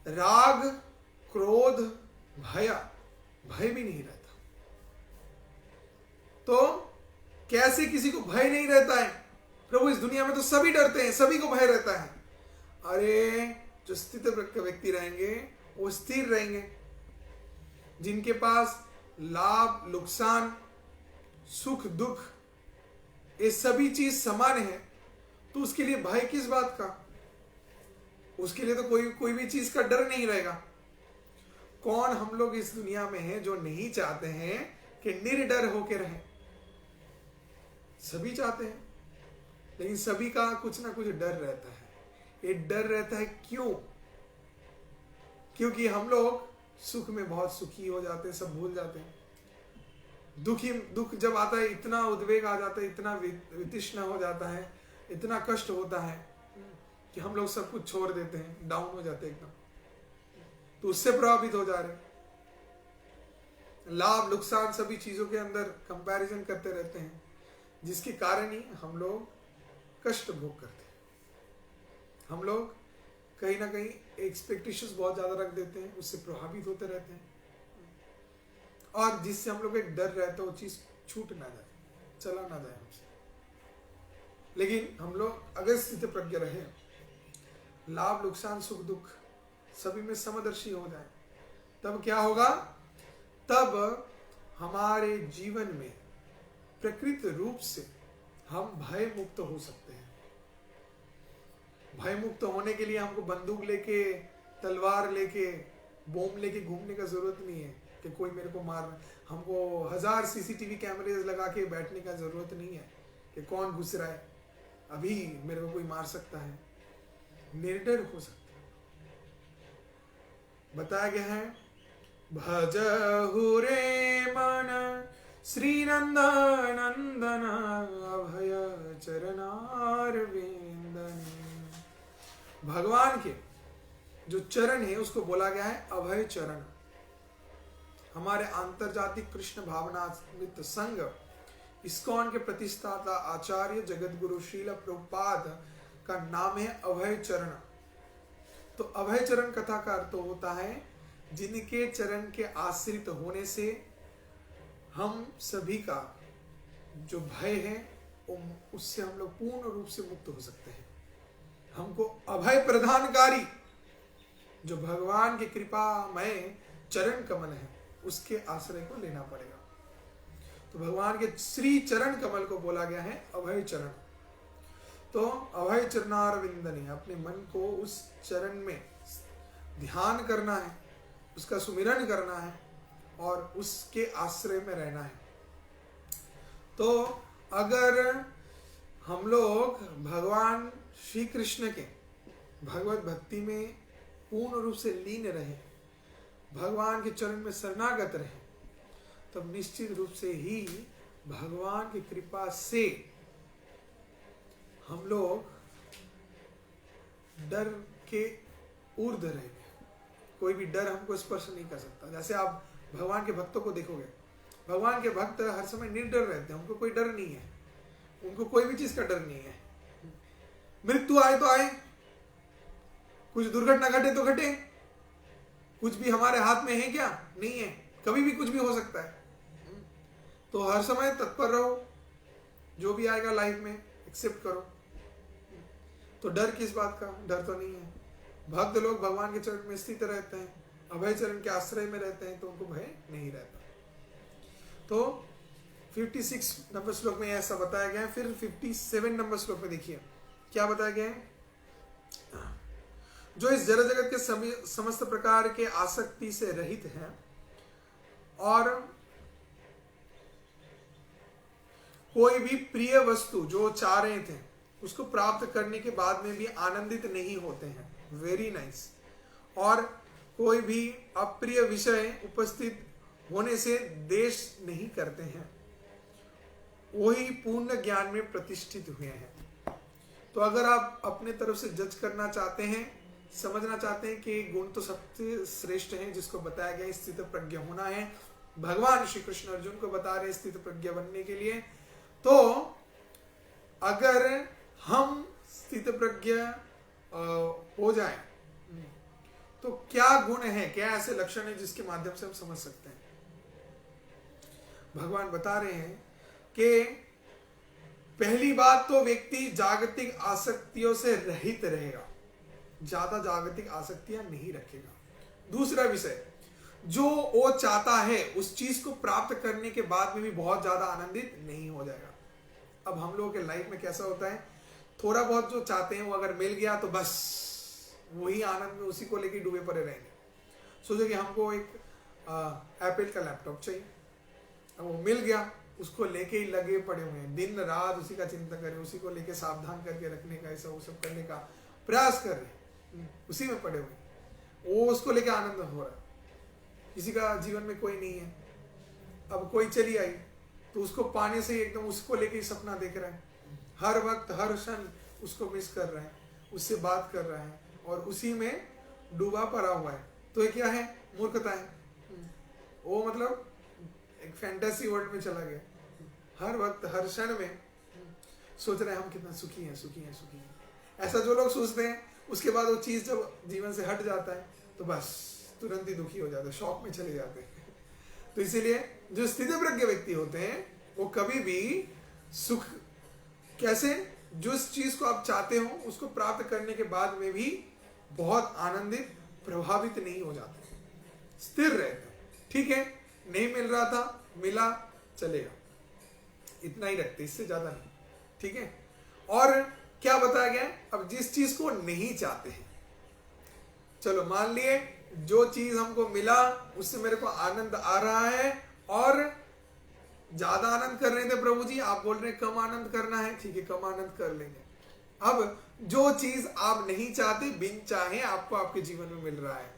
राग, क्रोध, भय भी नहीं रहता। तो कैसे किसी को भय नहीं रहता है? प्रभु इस दुनिया में तो सभी डरते हैं, सभी को भय रहता है। अरे जो स्थित प्रज्ञ व्यक्ति रहेंगे वो स्थिर रहेंगे, जिनके पास लाभ, नुकसान, सुख, दुख ये सभी चीज समान है, तो उसके लिए भय किस बात का? उसके लिए तो कोई भी चीज का डर नहीं रहेगा। कौन हम लोग इस दुनिया में हैं जो नहीं चाहते हैं कि निर्डर होकर रहें? सभी चाहते हैं, लेकिन सभी का कुछ ना कुछ डर रहता है। ये डर रहता है क्यों? क्योंकि हम लोग सुख में बहुत सुखी हो जाते हैं, सब भूल जाते हैं। दुख जब आता है इतना उद्वेग आ जाता है, इतना वितृष्णा हो जाता है, इतना कष्ट होता है कि हम लोग सब कुछ छोड़ देते हैं, डाउन हो जाते हैं एकदम। तो उससे प्रभावित हो जा रहे हैं, लाभ, नुकसान सभी चीजों के अंदर कंपैरिजन करते रहते हैं, जिसके कारण ही हम लोग कष्ट भोग करते हैं। हम लोग कहीं ना कहीं एक्सपेक्टेशंस बहुत ज्यादा रख देते हैं, उससे प्रभावित होते रहते हैं, और जिससे हम लोग एक डर रहता है वो चीज छूट ना जाए, चला ना जाए हमसे। लेकिन हम लोग अगर स्थित प्रज्ञ रहे, लाभ, नुकसान, सुख, दुख सभी में समदर्शी हो जाए, तब क्या होगा? तब हमारे जीवन में प्रकृति रूप से हम भय मुक्त हो सकते हैं। भय मुक्त होने के लिए हमको बंदूक लेके, तलवार लेके, बम लेके घूमने का जरूरत नहीं है कि कोई मेरे को मार, हमको 1000 सीसीटीवी कैमरेज लगा के बैठने का जरूरत नहीं है कि कौन घुस रहा है, अभी मेरे को कोई मार सकता है। निर्डर हो सकता है। बताया गया है, भजहु रे मन श्री नंदन अभय चरणारविंदन। भगवान के जो चरण है उसको बोला गया है अभय चरण। हमारे अंतरजातिक कृष्ण भावनामृत संघ इस्कॉन के प्रतिष्ठाता आचार्य जगत गुरु श्रील प्रभुपाद का नाम है अभय चरण। तो अभय चरण कथा का अर्थ होता है जिनके चरण के आश्रित होने से हम सभी का जो भय है उससे हम लोग पूर्ण रूप से मुक्त हो सकते हैं। हमको अभय प्रदानकारी जो भगवान की कृपा में चरण कमल है उसके आश्रय को लेना पड़ेगा। तो भगवान के श्री चरण कमल को बोला गया है अभय चरण। तो अभय चरणारविंदने, अपने मन को उस चरण में ध्यान करना है, उसका सुमिरन करना है और उसके आश्रय में रहना है। तो अगर हम लोग भगवान श्री कृष्ण के भगवत भक्ति में पूर्ण रूप से लीन रहे, भगवान के चरण में शरणागत रहे, तब निश्चित रूप से ही भगवान की कृपा से हम लोग डर के ऊर्ध्व रहेंगे। कोई भी डर हमको स्पर्श नहीं कर सकता। जैसे आप भगवान के भक्तों को देखोगे, भगवान के भक्त हर समय निर्डर रहते हैं, उनको कोई डर नहीं है, उनको कोई भी चीज का डर नहीं है। मृत्यु आए तो आए, कुछ दुर्घटना घटे तो घटे, कुछ भी हमारे हाथ में है क्या? नहीं है, कभी भी कुछ भी हो सकता है। तो हर समय तत्पर रहो, जो भी आएगा लाइफ में एक्सेप्ट करो। तो डर किस बात का? डर तो नहीं है। भक्त लोग भगवान के चरण में स्थित रहते हैं, अभय चरण के आश्रय में रहते हैं तो उनको भय नहीं रहता। तो 56 नंबर श्लोक में ऐसा बताया गया है। फिर 57 नंबर श्लोक में देखिए क्या बताया गया है। जो इस जड़ जगत के समस्त प्रकार के आसक्ति से रहित है और कोई भी प्रिय वस्तु जो चाह रहे थे उसको प्राप्त करने के बाद में भी आनंदित नहीं होते हैं, वेरी नाइस। और कोई भी अप्रिय विषय उपस्थित होने से देश नहीं करते हैं, वही पूर्ण ज्ञान में प्रतिष्ठित हुए हैं। तो अगर आप अपने तरफ से जज करना चाहते हैं, समझना चाहते हैं कि गुण तो सबसे श्रेष्ठ है जिसको बताया गया स्थित प्रज्ञ होना है, भगवान श्री कृष्ण अर्जुन को बता रहे स्थित प्रज्ञ बनने के लिए, तो अगर हम स्थित प्रज्ञ हो जाए तो क्या गुण है, क्या ऐसे लक्षण है जिसके माध्यम से हम समझ सकते हैं। भगवान बता रहे हैं कि पहली बात तो व्यक्ति जागतिक आसक्तियों से रहित रहेगा, ज्यादा जागतिक आसक्तियां नहीं रखेगा। दूसरा विषय, जो वो चाहता है उस चीज को प्राप्त करने के बाद में भी बहुत ज्यादा आनंदित नहीं हो जाएगा। अब हम लोगों के लाइफ में कैसा होता है, थोड़ा बहुत जो चाहते हैं वो अगर मिल गया तो बस वही आनंद में उसी को लेके डूबे पड़े रहेंगे। सोचो कि हमको एक एप्पल का लैपटॉप चाहिए, अब वो मिल गया, उसको लेके ही लगे पड़े हुए हैं, दिन रात उसी का चिंता करें, उसी को लेके सावधान करके रखने का, ऐसा वो सब करने का प्रयास कर रहे हैं, उसी में पड़े हुए, वो उसको लेके आनंद हो रहा है। किसी का जीवन में कोई नहीं है, अब कोई चली आई तो उसको पाने से एकदम उसको लेके ही सपना देख रहा है, हर वक्त हर क्षण उसको मिस कर रहा है, उससे बात कर रहा है और उसी में डूबा पड़ा हुआ है। तो ये क्या है, मूर्खता है। वो मतलब एक फैंटेसी वर्ल्ड में चला गया, हर वक्त हर क्षण में सोच रहे हैं हम कितना सुखी हैं, सुखी हैं, सुखी हैं। ऐसा जो लोग सोचते हैं उसके बाद वो चीज जब जीवन से हट जाता है तो बस तुरंत ही दुखी हो जाते हैं, शॉक में चले जाते हैं। तो इसीलिए जो स्थितप्रज्ञ व्यक्ति होते हैं वो कभी भी सुख, कैसे, जिस चीज को आप चाहते हो उसको प्राप्त करने के बाद में भी बहुत आनंदित, प्रभावित नहीं हो जाते, स्थिर रहते हैं। ठीक है, नहीं मिल रहा था, मिला, चलेगा, इतना ही रखते, इससे ज्यादा नहीं। ठीक है, और क्या बताया गया, अब जिस चीज को नहीं चाहते हैं, चलो मान लिए जो चीज हमको मिला उससे मेरे को आनंद आ रहा है और ज्यादा आनंद कर रहे थे प्रभु जी, आप बोल रहे हैं कम आनंद करना है, ठीक है कम आनंद कर लेंगे। अब जो चीज आप नहीं चाहते, बिन चाहे आपको आपके जीवन में मिल रहा है,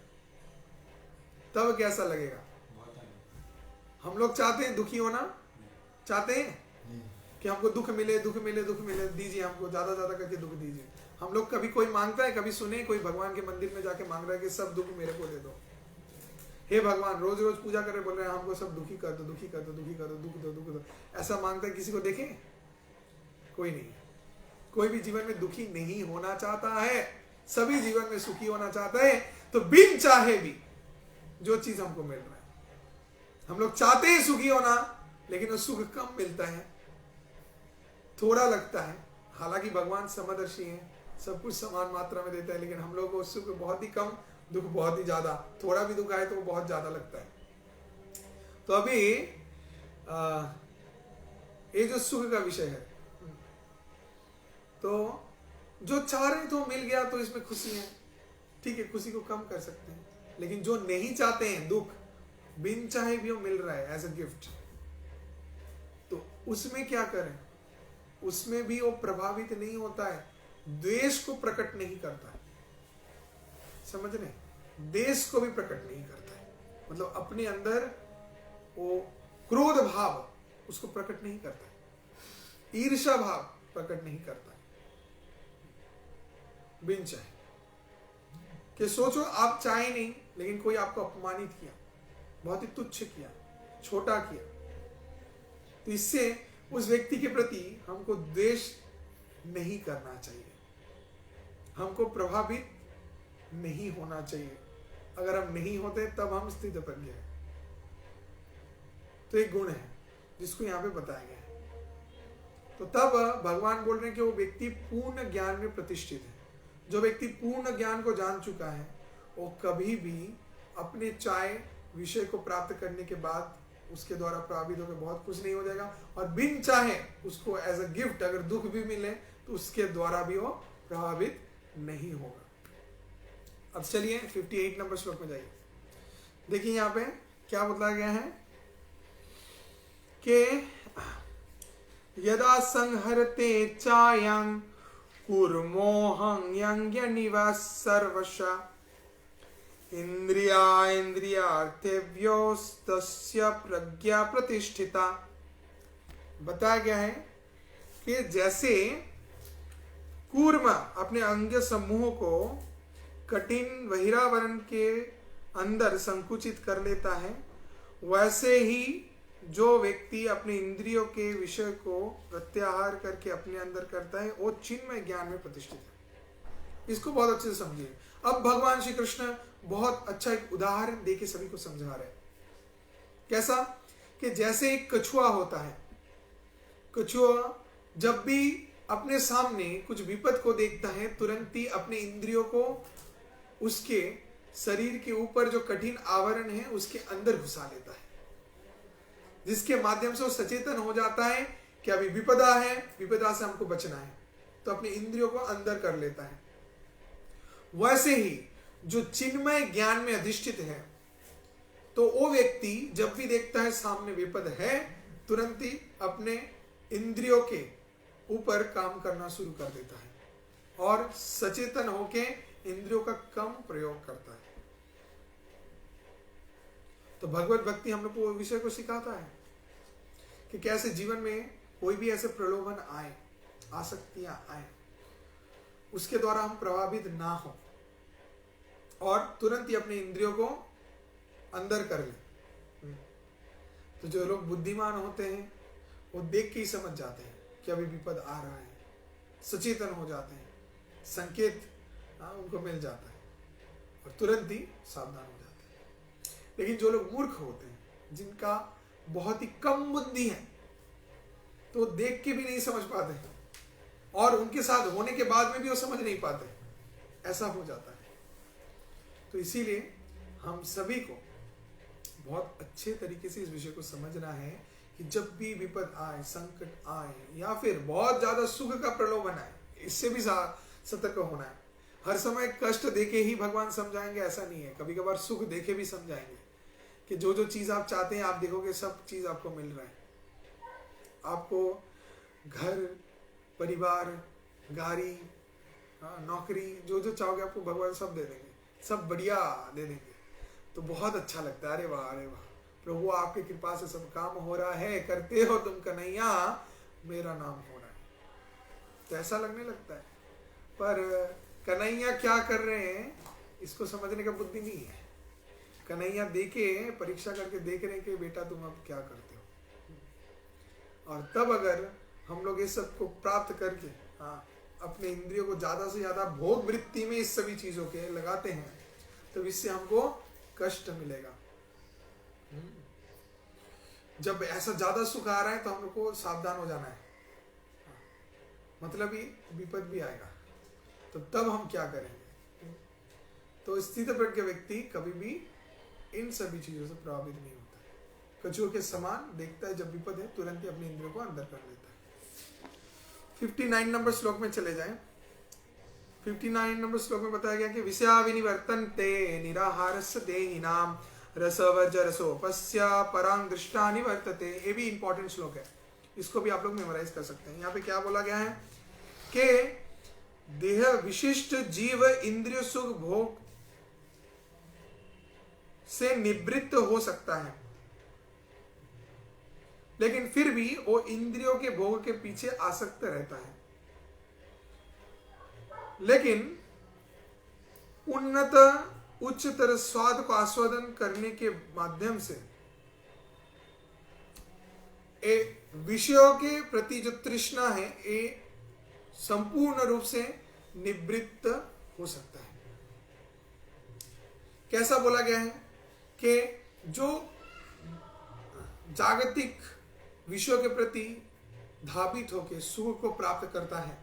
तब कैसा लगेगा। हम लोग चाहते हैं दुखी होना, चाहते हैं कि हमको दुख मिले, दुख मिले, दुख मिले, दीजिए हमको ज्यादा ज्यादा करके दुख दीजिए। हम लोग कभी कोई मांगता है, कभी सुने कोई भगवान के मंदिर में जाके मांग रहा है कि सब दुख मेरे को दे दो, हे भगवान, रोज रोज पूजा कर रहे बोल रहे हैं हमको सब दुखी कर दो, दुखी कर दो, दुखी कर दो, दुख दो, दुख दो। ऐसा मांगता है किसी को देखे? कोई नहीं। कोई भी जीवन में दुखी नहीं होना चाहता है, सभी जीवन में सुखी होना चाहता है। तो बिन चाहे भी जो चीज हमको मिल रहा है, हम लोग चाहते हैं सुखी होना, लेकिन वो सुख कम मिलता है, थोड़ा लगता है। हालांकि भगवान समदर्शी हैं, सब कुछ समान मात्रा में देता है, लेकिन हम लोग को सुख बहुत ही कम, दुख बहुत ही ज्यादा। थोड़ा भी दुख आए तो वो बहुत ज्यादा लगता है। तो अभी ये जो सुख का विषय है, तो जो चाह रहे तो मिल गया तो इसमें खुशी है, ठीक है, खुशी को कम कर सकते हैं। लेकिन जो नहीं चाहते हैं, दुख बिन चाहे भी वो मिल रहा है एज अ गिफ्ट, तो उसमें क्या करें? उसमें भी वो प्रभावित नहीं होता है, द्वेष को प्रकट नहीं करता है, समझ रहे? द्वेष को भी प्रकट नहीं करता है, मतलब अपने अंदर वो क्रोध भाव उसको प्रकट नहीं करता है, ईर्ष्या भाव प्रकट नहीं करता है। बिन चाहे कि सोचो आप चाहे नहीं, लेकिन कोई आपको अपमानित किया, बहुत ही तुच्छ किया, छोटा किया, तो इससे उस व्यक्ति के प्रति हमको द्वेष नहीं करना चाहिए, हमको प्रभावित नहीं होना चाहिए। अगर हम नहीं होते तब हम स्थित प्रज्ञ हैं। तो एक गुण है जिसको यहाँ पे बताया गया है। तो तब भगवान बोल रहे हैं कि वो व्यक्ति पूर्ण ज्ञान में प्रतिष्ठित है। जो व्यक्ति पूर्ण ज्ञान को जान चुका है वो कभी भी अपने चाहे विषय को प्राप्त करने के बाद उसके द्वारा प्रभावित होकर बहुत खुश नहीं हो जाएगा, और बिन चाहे उसको एज अ गिफ्ट अगर दुख भी मिले तो उसके द्वारा भी वो प्रभावित नहीं होगा। अब चलिए 58 नंबर श्लोक में जाइए। देखिए यहाँ पे क्या बताया गया है कि यदा संहरते चायं कुर्मोहं यज्ञनिवास सर्वशा इंद्रिया इंद्रियार्थेभ्योस्तस्य प्रज्ञा प्रतिष्ठिता। बताया गया है कि जैसे कूर्म अपने अंग समूह को कठिन बहिरावरण के अंदर संकुचित कर लेता है, वैसे ही जो व्यक्ति अपने इंद्रियों के विषय को प्रत्याहार करके अपने अंदर करता है वो चिन्मय ज्ञान में प्रतिष्ठित है। इसको बहुत अच्छे से समझिए। अब भगवान श्री कृष्ण बहुत अच्छा एक उदाहरण देके सभी को समझा रहे हैं। कैसा कि जैसे एक कछुआ होता है, कछुआ जब भी अपने सामने कुछ विपद को देखता है तुरंत ही अपने इंद्रियों को उसके शरीर के ऊपर जो कठिन आवरण है उसके अंदर घुसा लेता है, जिसके माध्यम से वो सचेतन हो जाता है कि अभी विपदा है, विपदा से हमको बचना है, तो अपने इंद्रियों को अंदर कर लेता है। वैसे ही जो चिन्मय ज्ञान में अधिष्ठित है तो वो व्यक्ति जब भी देखता है सामने विपद है तुरंत ही अपने इंद्रियों के ऊपर काम करना शुरू कर देता है और सचेतन होके इंद्रियों का कम प्रयोग करता है। तो भगवत भक्ति हम लोग को विषय को सिखाता है कि कैसे जीवन में कोई भी ऐसे प्रलोभन आए, आसक्तियां आए, उसके द्वारा हम प्रभावित ना हो और तुरंत ही अपने इंद्रियों को अंदर कर ले। तो जो लोग बुद्धिमान होते हैं वो देख के ही समझ जाते हैं कि अभी विपद आ रहा है, सचेतन हो जाते हैं, संकेत उनको मिल जाता है और तुरंत ही सावधान हो जाते हैं। लेकिन जो लोग मूर्ख होते हैं, जिनका बहुत ही कम बुद्धि है, तो देख के भी नहीं समझ पाते हैं और उनके साथ होने के बाद में भी वो समझ नहीं पाते, ऐसा हो जाता है। तो इसीलिए हम सभी को बहुत अच्छे तरीके से इस विषय को समझना है कि जब भी विपद आए, संकट आए या फिर बहुत ज्यादा सुख का प्रलोभन आए, इससे भी सतर्क होना है। हर समय कष्ट देके ही भगवान समझाएंगे ऐसा नहीं है, कभी कभार सुख देके भी समझाएंगे कि जो जो चीज आप चाहते हैं आप देखोगे सब चीज आपको मिल रहा है। आपको घर, परिवार, गाड़ी, नौकरी, जो जो चाहोगे आपको भगवान सब दे देंगे, सब बढ़िया दे देंगे। तो बहुत अच्छा लगता है, अरे वाह अरे वाह प्रभु आपकी कृपा से सब काम हो रहा है, करते हो तुम कन्हैया, मेरा नाम हो रहा है, तो ऐसा लगने लगता है। पर कन्हैया क्या कर रहे हैं इसको समझने का बुद्धि नहीं है। कन्हैया देखे, परीक्षा करके देख रहे हैं कि बेटा तुम अब क्या करते हो। और तब अगर हम लोग इस सब को प्राप्त करके अपने इंद्रियों को ज्यादा से ज्यादा भोग वृत्ति में इस सभी चीजों के लगाते हैं तो इससे हमको कष्ट मिलेगा। जब ऐसा ज्यादा सुख आ रहा है तो हम लोग को सावधान हो जाना है, मतलब ही विपद भी आएगा, तो तब हम क्या करेंगे। तो स्थित प्रज्ञ व्यक्ति कभी भी इन सभी चीजों से प्रभावित नहीं होता है। कछुओं के समान देखता है जब विपद है तुरंत ही अपने इंद्रियों को अंदर कर लेता है। 59 नंबर श्लोक में चले जाएं। 59 नंबर श्लोक में बताया गया कि विषया विनिवर्तन्ते निराहारस्य देहिनाम रसवज्रसोपस्य परांग दृष्टा निवर्तते। ये भी इंपॉर्टेंट श्लोक है, इसको भी आप लोग मेमोराइज कर सकते हैं। यहाँ पे क्या बोला गया है कि देह विशिष्ट जीव इंद्रिय सुख भोग से निवृत्त हो सकता है, लेकिन फिर भी वो इंद्रियों के भोग के पीछे आसक्त रहता है। लेकिन उन्नत उच्चतर स्वाद को आस्वादन करने के माध्यम से विषयों के प्रति जो तृष्णा है ये संपूर्ण रूप से निवृत्त हो सकता है। कैसा बोला गया है कि जो जागतिक विषयों के प्रति धावित होकर सुख को प्राप्त करता है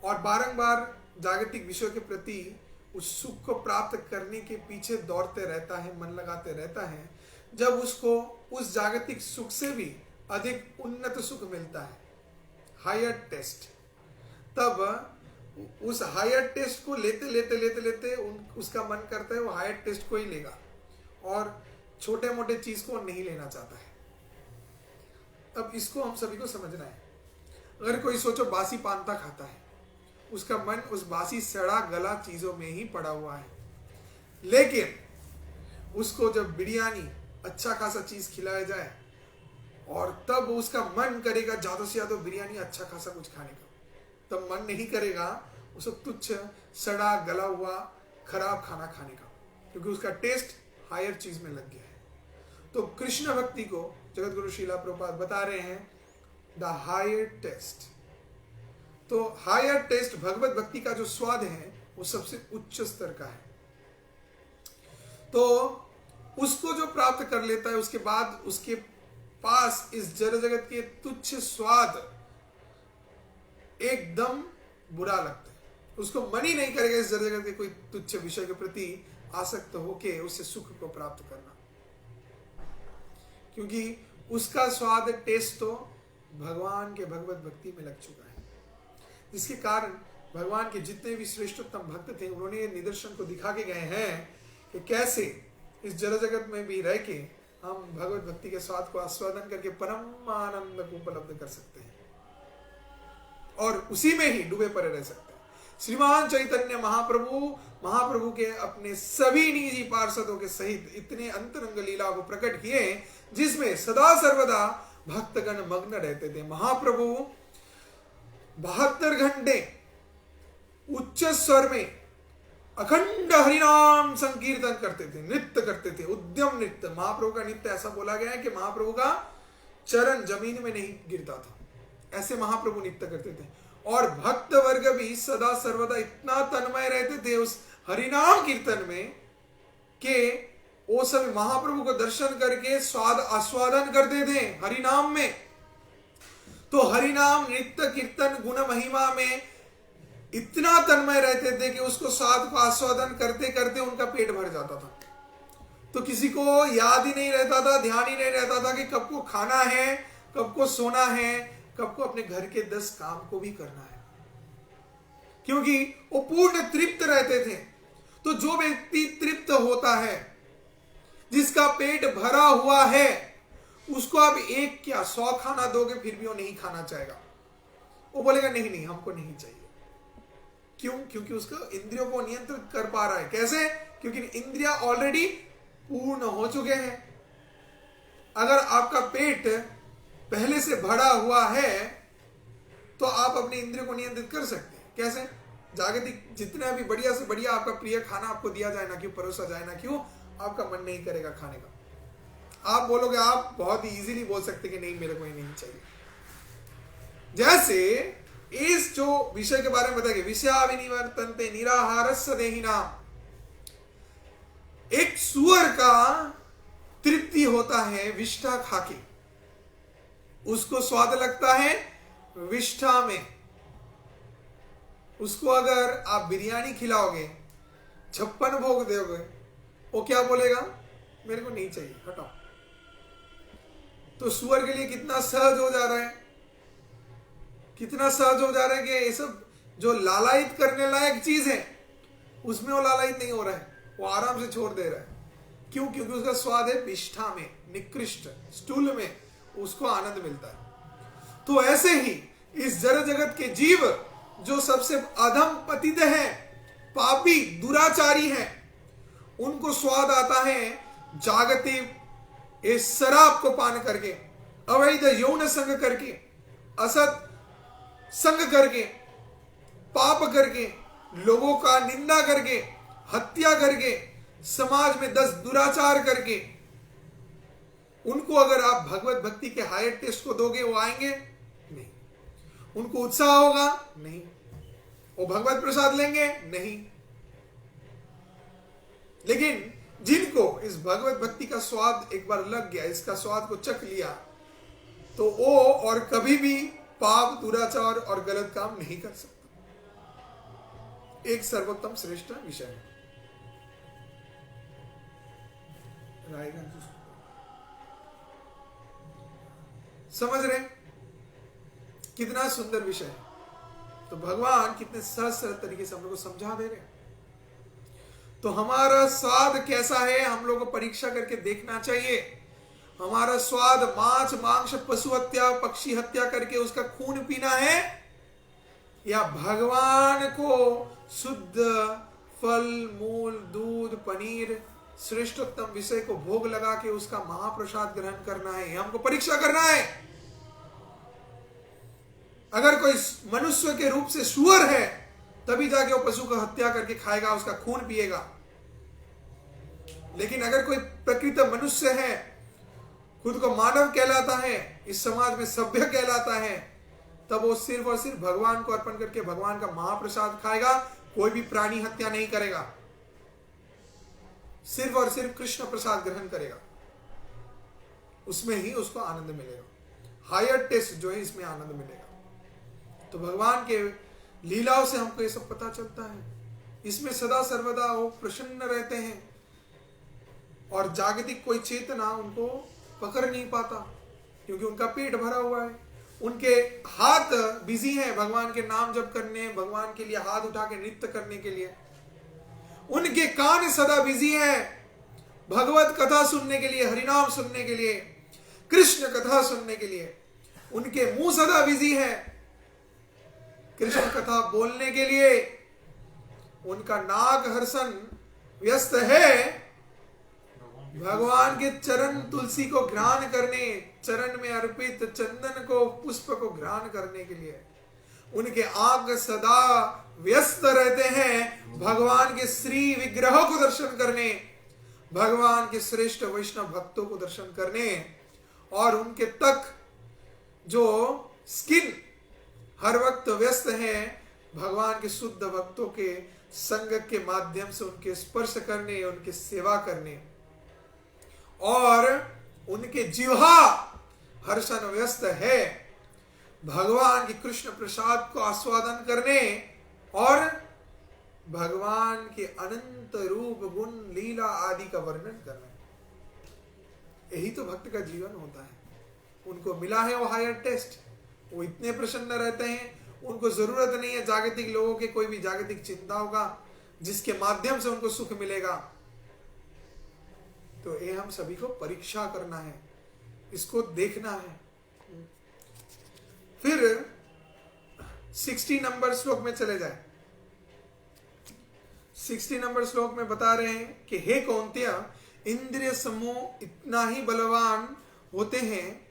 और बारंबार जागतिक विषयों के प्रति उस सुख को प्राप्त करने के पीछे दौड़ते रहता है, मन लगाते रहता है, जब उसको उस जागतिक सुख से भी अधिक उन्नत सुख मिलता है, हायर टेस्ट, तब उस हायर टेस्ट को लेते लेते लेते लेते उसका मन करता है वो हायर टेस्ट को ही लेगा और छोटे मोटे चीज को नहीं लेना चाहता है। अब इसको हम सभी को समझना है। अगर कोई सोचो बासी पांता खाता है, उसका मन उस बासी सड़ा गला चीजों में ही पड़ा हुआ है, लेकिन उसको जब बिरयानी अच्छा खासा चीज खिलाया जाए और तब उसका मन करेगा ज्यादा से ज्यादा बिरयानी अच्छा खासा कुछ खाने का, तब मन नहीं करेगा उसको तुच्छ सड़ा गला हुआ खराब खाना खाने का, क्योंकि उसका टेस्ट हायर चीज में लग गया है। तो कृष्ण भक्ति को जगत गुरु श्रीला प्रभुपाद बता रहे हैं द हायर टेस्ट। तो हायर टेस्ट भगवत भक्ति का जो स्वाद है वो सबसे उच्च स्तर का है। तो उसको जो प्राप्त कर लेता है उसके बाद उसके पास इस जड़ जगत के तुच्छ स्वाद एकदम बुरा लगता है, उसको मन ही नहीं करेगा इस जड़ जगत के कोई तुच्छ विषय के प्रति आसक्त होके उससे सुख को प्राप्त करना, क्योंकि उसका स्वाद टेस्ट तो भगवान के भगवत भक्ति में लग चुका है, जिसके कारण भगवान के जितने भी श्रेष्ठोत्तम भक्त थे उन्होंने निदर्शन को दिखा के गए हैं कि कैसे इस जड़ जगत में भी रह के हम भगवत भक्ति के स्वाद को आस्वादन करके परम आनंद को उपलब्ध कर सकते हैं और उसी में ही डूबे पड़े रह सकते हैं। श्रीमान चैतन्य महाप्रभु के अपने सभी निजी पार्षदों के सहित इतने अंतरंग लीला को प्रकट किए जिसमें सदा सर्वदा भक्तगण मग्न रहते थे। महाप्रभु 72 घंटे उच्च स्वर में अखंड हरिनाम संकीर्तन करते थे, नृत्य करते थे, उद्यम नृत्य। महाप्रभु का नृत्य ऐसा बोला गया है कि महाप्रभु का चरण जमीन में नहीं गिरता था, ऐसे महाप्रभु नृत्य करते थे। और भक्त वर्ग भी सदा सर्वदा इतना तन्मय रहते थे उस हरिनाम कीर्तन में कि वो सब महाप्रभु को दर्शन करके स्वाद आस्वादन करते थे हरिनाम में। तो हरिनाम नृत्य कीर्तन गुण महिमा में इतना तन्मय रहते थे कि उसको स्वाद को आस्वादन करते करते उनका पेट भर जाता था। तो किसी को याद ही नहीं रहता था, ध्यान ही नहीं रहता था कि कब को खाना है, कब को सोना है, कब को अपने घर के 10 काम को भी करना है, क्योंकि वो पूर्ण तृप्त रहते थे। तो जो व्यक्ति तृप्त होता है, जिसका पेट भरा हुआ है, उसको आप एक क्या 100 खाना दोगे फिर भी वो नहीं खाना चाहेगा। वो बोलेगा नहीं नहीं हमको नहीं चाहिए। क्यों? क्योंकि उसका इंद्रियों को नियंत्रित कर पा रहा है। कैसे? क्योंकि इंद्रियां ऑलरेडी पूर्ण हो चुके हैं। अगर आपका पेट पहले से भरा हुआ है तो आप अपने इंद्रियों को नियंत्रित कर सकते हैं। कैसे? जागतिक जितना भी बढ़िया से बढ़िया आपका प्रिय खाना आपको दिया जाए ना क्यों, परोसा जाए ना क्यों, आपका मन नहीं करेगा खाने का। आप बोलोगे, आप बहुत ही इजीली बोल सकते कि नहीं मेरे को ये नहीं चाहिए। जैसे इस जो विषय के बारे में बताएंगे, विषयाविनिवर्तन्ते निराहारस्य देहिनाम, एक सुअर का तृप्ति होता है विष्ठा खाके, उसको स्वाद लगता है विष्ठा में। उसको अगर आप बिरयानी खिलाओगे, 56 भोग दोगे, वो क्या बोलेगा? मेरे को नहीं चाहिए, हटाओ। तो सुअर के लिए कितना सहज हो जा रहा है, कितना सहज हो जा रहा है कि ये सब जो लालायित करने लायक चीज है उसमें वो लालायित नहीं हो रहा है, वो आराम से छोड़ दे रहा है। क्यों? क्योंकि उसका स्वाद है विष्ठा में, निकृष्ट स्टूल में, उसको आनंद मिलता है। तो ऐसे ही इस जड़ जगत के जीव जो सबसे अधम पतित है, पापी दुराचारी है, उनको स्वाद आता है जागतिक इस शराब को पान करके, अवैध यौन संग करके, असत संग करके, पाप करके, लोगों का निंदा करके, हत्या करके, समाज में 10 दुराचार करके। उनको अगर आप भगवत भक्ति के हायर टेस्ट को दोगे, वो आएंगे नहीं। उनको उत्साह होगा नहीं। वो भगवत प्रसाद लेंगे नहीं। लेकिन जिनको इस भगवत भक्ति का स्वाद एक बार लग गया, इसका स्वाद को चख लिया, तो वो और कभी भी पाप, दुराचार और गलत काम नहीं कर सकता। एक सर्वोत्तम श्रेष्ठ विषय है। समझ रहे कितना सुंदर विषय है। तो भगवान कितने सहज सरल तरीके से हम लोग को समझा दे रहे हैं। तो हमारा स्वाद कैसा है हम लोग को परीक्षा करके देखना चाहिए। हमारा स्वाद मांस मांस पशु हत्या पक्षी हत्या करके उसका खून पीना है, या भगवान को शुद्ध फल मूल दूध पनीर श्रेष्ठोत्तम विषय को भोग लगा के उसका महाप्रसाद ग्रहण करना है। हमको परीक्षा करना है। अगर कोई मनुष्य के रूप से सुअर है तभी जाके वो पशु को हत्या करके खाएगा, उसका खून पिएगा। लेकिन अगर कोई प्रकृत मनुष्य है, खुद को मानव कहलाता है, इस समाज में सभ्य कहलाता है, तब वो सिर्फ और सिर्फ भगवान को अर्पण करके भगवान का महाप्रसाद खाएगा, कोई भी प्राणी हत्या नहीं करेगा, सिर्फ और सिर्फ कृष्ण प्रसाद ग्रहण करेगा। उसमें ही उसको आनंद मिलेगा। हायर टेस्ट जो है इसमें आनंद मिलेगा। तो भगवान के लीलाओं से हमको ये सब पता चलता है। इसमें सदा सर्वदा वो प्रसन्न रहते हैं और जागतिक कोई चेतना उनको पकड़ नहीं पाता, क्योंकि उनका पेट भरा हुआ है। उनके हाथ बिजी हैं भगवान के नाम जप करने, भगवान के लिए हाथ उठा के नृत्य करने के लिए। उनके कान सदा बिजी हैं भगवत कथा सुनने के लिए, हरिनाम सुनने के लिए, कृष्ण कथा सुनने के लिए। उनके मुंह सदा बिजी है कृष्ण कथा बोलने के लिए। उनका नाक हर्षण व्यस्त है भगवान के चरण तुलसी को घ्राण करने, चरण में अर्पित चंदन को पुष्प को घ्राण करने के लिए। उनके आंख सदा व्यस्त रहते हैं भगवान के श्री विग्रह को दर्शन करने, भगवान के श्रेष्ठ वैष्णव भक्तों को दर्शन करने। और उनके तक जो स्किन हर वक्त व्यस्त है भगवान के शुद्ध भक्तों के संग के माध्यम से उनके स्पर्श करने, उनकी सेवा करने। और उनके जिह्वा हर्षण व्यस्त है भगवान के कृष्ण प्रसाद को आस्वादन करने और भगवान के अनंत रूप गुण लीला आदि का वर्णन करना। यही तो भक्त का जीवन होता है। उनको मिला है वो हायर टेस्ट, वो इतने प्रसन्न रहते हैं, उनको जरूरत नहीं है जागतिक लोगों के कोई भी जागतिक चिंताओं का, जिसके माध्यम से उनको सुख मिलेगा। तो ये हम सभी को परीक्षा करना है, इसको देखना है। फिर 60 नंबर श्लोक में चले जाए। 60 नंबर श्लोक में बता रहे हैं कि हे कौन्तेय, इंद्रिय समूह इतना ही बलवान होते हैं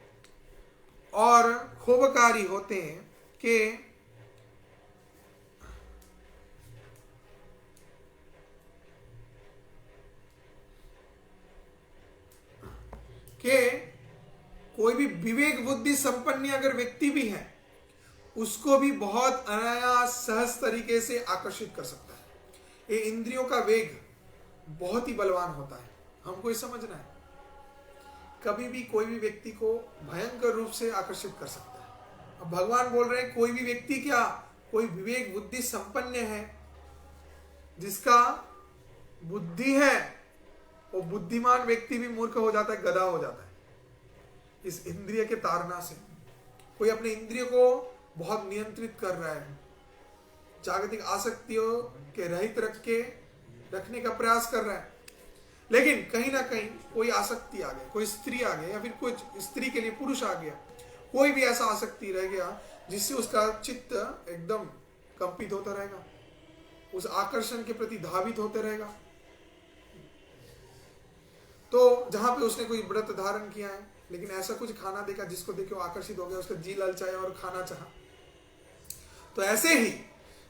और खोपकारी होते हैं कि कोई भी विवेक बुद्धि संपन्न अगर व्यक्ति भी है उसको भी बहुत अनायास सहज तरीके से आकर्षित कर सकता है। ये इंद्रियों का वेग बहुत ही बलवान होता है, हमको ये समझना है। कभी भी कोई भी व्यक्ति को भयंकर रूप से आकर्षित कर सकता है। अब भगवान बोल रहे हैं कोई भी व्यक्ति क्या, कोई विवेक बुद्धि संपन्न है, जिसका बुद्धि है, वो बुद्धिमान व्यक्ति भी मूर्ख हो जाता है, गधा हो जाता है इस इंद्रिय के ताड़ना से। कोई अपने इंद्रिय को बहुत नियंत्रित कर रहा है, जागतिक आसक्तियों के रहित रखने का प्रयास कर रहा है, लेकिन कहीं ना कहीं कोई आसक्ति आ गया, कोई स्त्री आ गया, या फिर कुछ स्त्री के लिए पुरुष आ गया, कोई भी ऐसा आसक्ति रह गया जिससे उसका चित्त एकदम कंपित होता रहेगा, उस आकर्षण के प्रति धावित होते रहेगा। तो जहां पे उसने कोई व्रत धारण किया है लेकिन ऐसा कुछ खाना देखा जिसको देखे वो आकर्षित हो गया, उसका जी ललचाया और खाना चाहा। तो ऐसे ही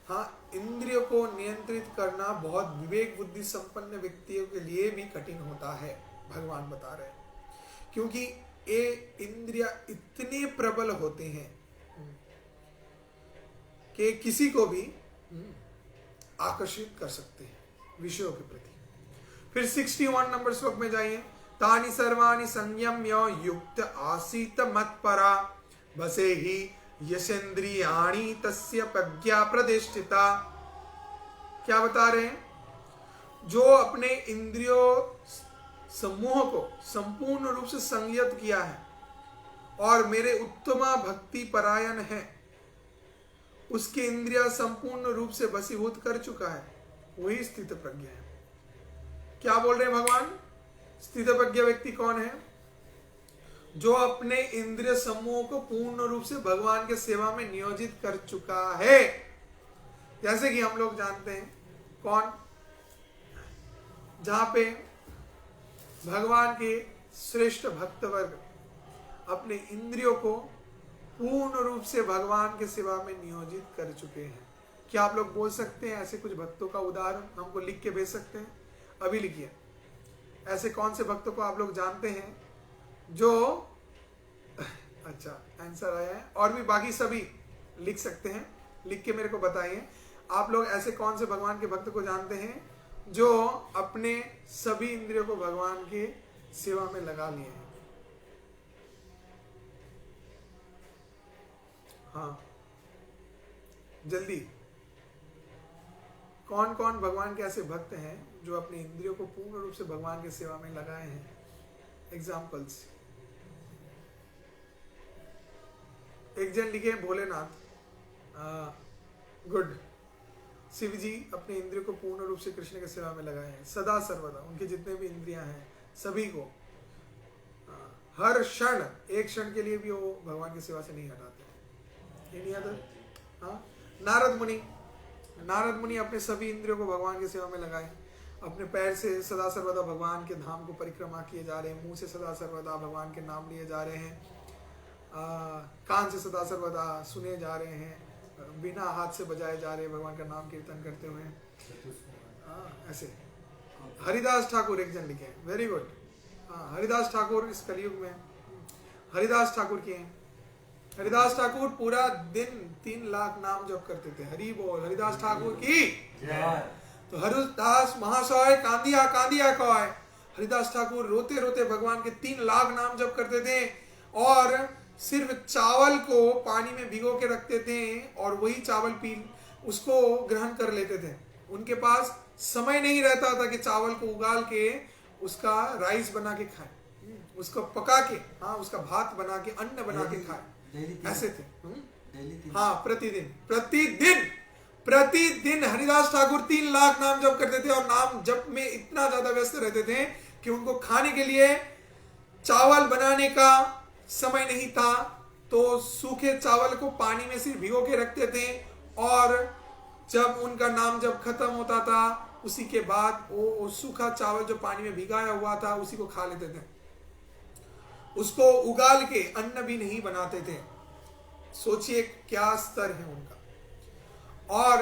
हाँ, इंद्रियों को नियंत्रित करना बहुत विवेक बुद्धि संपन्न व्यक्तियों के लिए भी कठिन होता है, भगवान बता रहे हैं, क्योंकि ये इंद्रिया इतने प्रबल होते हैं कि किसी को भी आकर्षित कर सकते हैं विषयों के प्रति। फिर 61 नंबर श्लोक में जाइए। तानि सर्वाणि संयम्य युक्त आसीत मत्परा बसे ही यशेन्द्रियाणि तस्य प्रज्ञा प्रतिष्ठिता। क्या बता रहे हैं? जो अपने इंद्रियों समूह को संपूर्ण रूप से संयत किया है और मेरे उत्तमा भक्ति परायण है, उसकी इंद्रिया संपूर्ण रूप से वशीभूत कर चुका है, वही स्थित प्रज्ञ है। क्या बोल रहे हैं भगवान? स्थित प्रज्ञ व्यक्ति कौन है? जो अपने इंद्रिय समूह को पूर्ण रूप से भगवान के सेवा में नियोजित कर चुका है। जैसे कि हम लोग जानते हैं कौन, जहां पे भगवान के श्रेष्ठ भक्त वर्ग अपने इंद्रियों को पूर्ण रूप से भगवान के सेवा में नियोजित कर चुके हैं। क्या आप लोग बोल सकते हैं ऐसे कुछ भक्तों का उदाहरण? हमको लिख के भेज सकते हैं, अभी लिखिए। ऐसे कौन से भक्तों को आप लोग जानते हैं जो अच्छा आंसर आया है? और भी बाकी सभी लिख सकते हैं, लिख के मेरे को बताइए। आप लोग ऐसे कौन से भगवान के भक्त को जानते हैं जो अपने सभी इंद्रियों को भगवान के सेवा में लगा लिए हैं? हाँ जल्दी, कौन कौन भगवान के ऐसे भक्त हैं जो अपने इंद्रियों को पूर्ण रूप से भगवान के सेवा में लगाए हैं? एग्जाम्पल्स। एक जन लिखे भोलेनाथ, गुड। शिव जी अपने इंद्रियों को पूर्ण रूप से कृष्ण की सेवा में लगाए हैं, सदा सर्वदा उनके जितने भी इंद्रियां हैं सभी को हर क्षण, एक क्षण के लिए भी वो भगवान की सेवा से नहीं हटाते। Any other? हाँ, नारद मुनि अपने सभी इंद्रियों को भगवान की सेवा में लगाए, अपने पैर से सदा सर्वदा भगवान के धाम को परिक्रमा किए जा रहे हैं, मुंह से सदा सर्वदा भगवान के नाम लिए जा रहे हैं, कान से सदा सर्वदा सुने जा रहे हैं, बिना हाथ से बजाए जा रहे हैं भगवान का नाम कीर्तन करते हुए। ऐसे हरिदास ठाकुर एक जन लिखे, वेरी गुड। हाँ, हरिदास ठाकुर इस कलयुग में हरिदास ठाकुर के हैं। हरिदास ठाकुर पूरा दिन 3 लाख नाम जप करते थे। हरि बोल, हरिदास ठाकुर की। तो हरिदास महाशय कांदिया कांदिया कौय, हरिदास ठाकुर रोते रोते भगवान के 3 लाख नाम जप करते थे और सिर्फ चावल को पानी में भिगो के रखते थे और वही चावल पी उसको ग्रहण कर लेते थे। उनके पास समय नहीं रहता था कि चावल को उगाल के उसका राइस बना के खाए, उसको पका के, हाँ उसका भात बना के, अन्न बना के खाए, ऐसे थे। हाँ, प्रतिदिन हरिदास ठाकुर 3 लाख नाम जप करते थे और नाम जप में इतना ज्यादा व्यस्त रहते थे कि उनको खाने के लिए चावल बनाने का समय नहीं था, तो सूखे चावल को पानी में सिर्फ भिगो के रखते थे और जब उनका नाम जब खत्म होता था उसी के बाद वो सूखा चावल जो पानी में भिगाया हुआ था उसी को खा लेते थे। उसको उगाल के अन्न भी नहीं बनाते थे। सोचिए क्या स्तर है उनका। और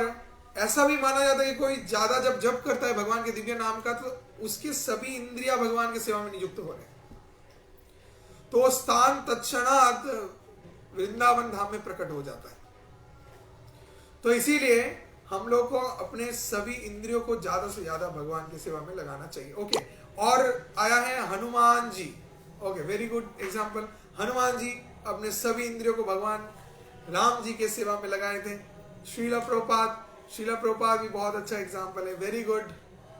ऐसा भी माना जाता है कि कोई ज्यादा जब जप करता है भगवान के दिव्य नाम का तो उसके सभी इंद्रिया भगवान की सेवा में नियुक्त हो रहे हैं, तो स्थान तत्क्षणात वृंदावन धाम में प्रकट हो जाता है। तो इसीलिए हम लोग को अपने सभी इंद्रियों को ज्यादा से ज्यादा भगवान की सेवा में लगाना चाहिए। ओके, और आया है Hanuman ji. Okay, very good example. Hanuman ji अपने सभी इंद्रियों को भगवान राम जी के सेवा में लगाए थे। श्रीला प्रभुपाद भी बहुत अच्छा एग्जांपल है, वेरी गुड।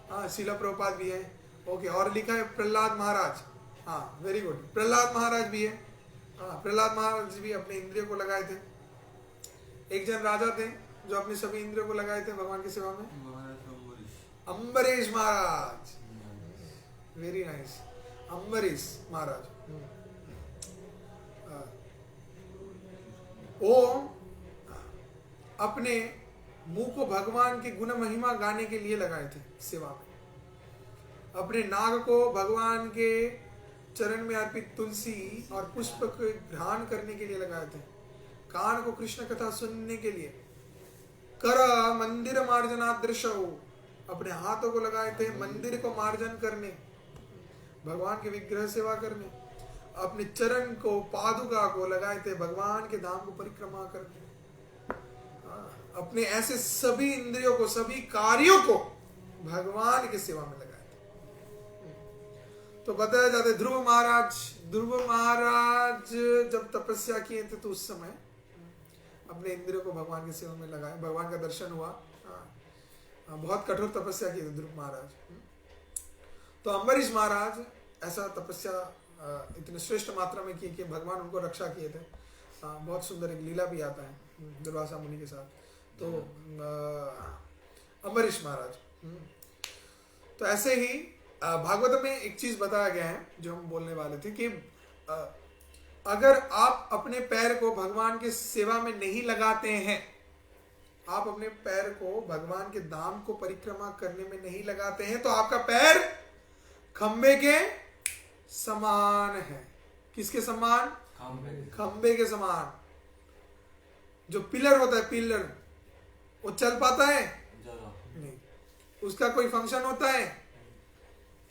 हाँ, श्रीला प्रभुपाद भी है। ओके, और लिखा है प्रहलाद महाराज। हाँ, वेरी गुड, प्रहलाद महाराज भी है। हाँ, प्रहलाद महाराज भी अपने इंद्रियों को लगाए थे। एक जन राजा थे जो अपने सभी इंद्रियों को लगाए थे भगवान की सेवा में, अम्बरीश महाराज। वेरी नाइस, अम्बरीश महाराज। वो अपने मुंह को भगवान के गुण महिमा गाने के लिए लगाए थे सेवा में। अपने नाग को भगवान के चरण में अर्पित तुलसी और पुष्प को घ्राण करने के लिए लगाए थे। कान को कृष्ण कथा सुनने के लिए। कर मंदिर मार्जनादृशौ, अपने हाथों को लगाए थे मंदिर को मार्जन करने, भगवान के विग्रह सेवा करने। अपने चरण को, पादुका को लगाए थे भगवान के धाम को परिक्रमा करने। अपने ऐसे सभी इंद्रियों को, सभी कार्यों को भगवान की सेवा में लगाए थे। तो बताया जाता है ध्रुव महाराज जब तपस्या किए थे तो उस समय अपने इंद्रियों को भगवान की सेवा में लगाए, भगवान का दर्शन हुआ। बहुत कठोर तपस्या की थी ध्रुव महाराज। तो अम्बरीश महाराज ऐसा तपस्या इतने श्रेष्ठ मात्रा में की कि भगवान उनको रक्षा किए थे। बहुत सुंदर एक लीला भी आता है दुर्वासा मुनि के साथ। तो अम्बरीश महाराज, तो ऐसे ही भागवत में एक चीज बताया गया है जो हम बोलने वाले थे कि अगर आप अपने पैर को भगवान के सेवा में नहीं लगाते हैं, आप अपने पैर को भगवान के धाम को परिक्रमा करने में नहीं लगाते हैं, तो आपका पैर खंबे के समान है। किसके समान? खंबे के समान। जो पिलर होता है, पिलर, वो चल पाता है? नहीं। उसका कोई फंक्शन होता है?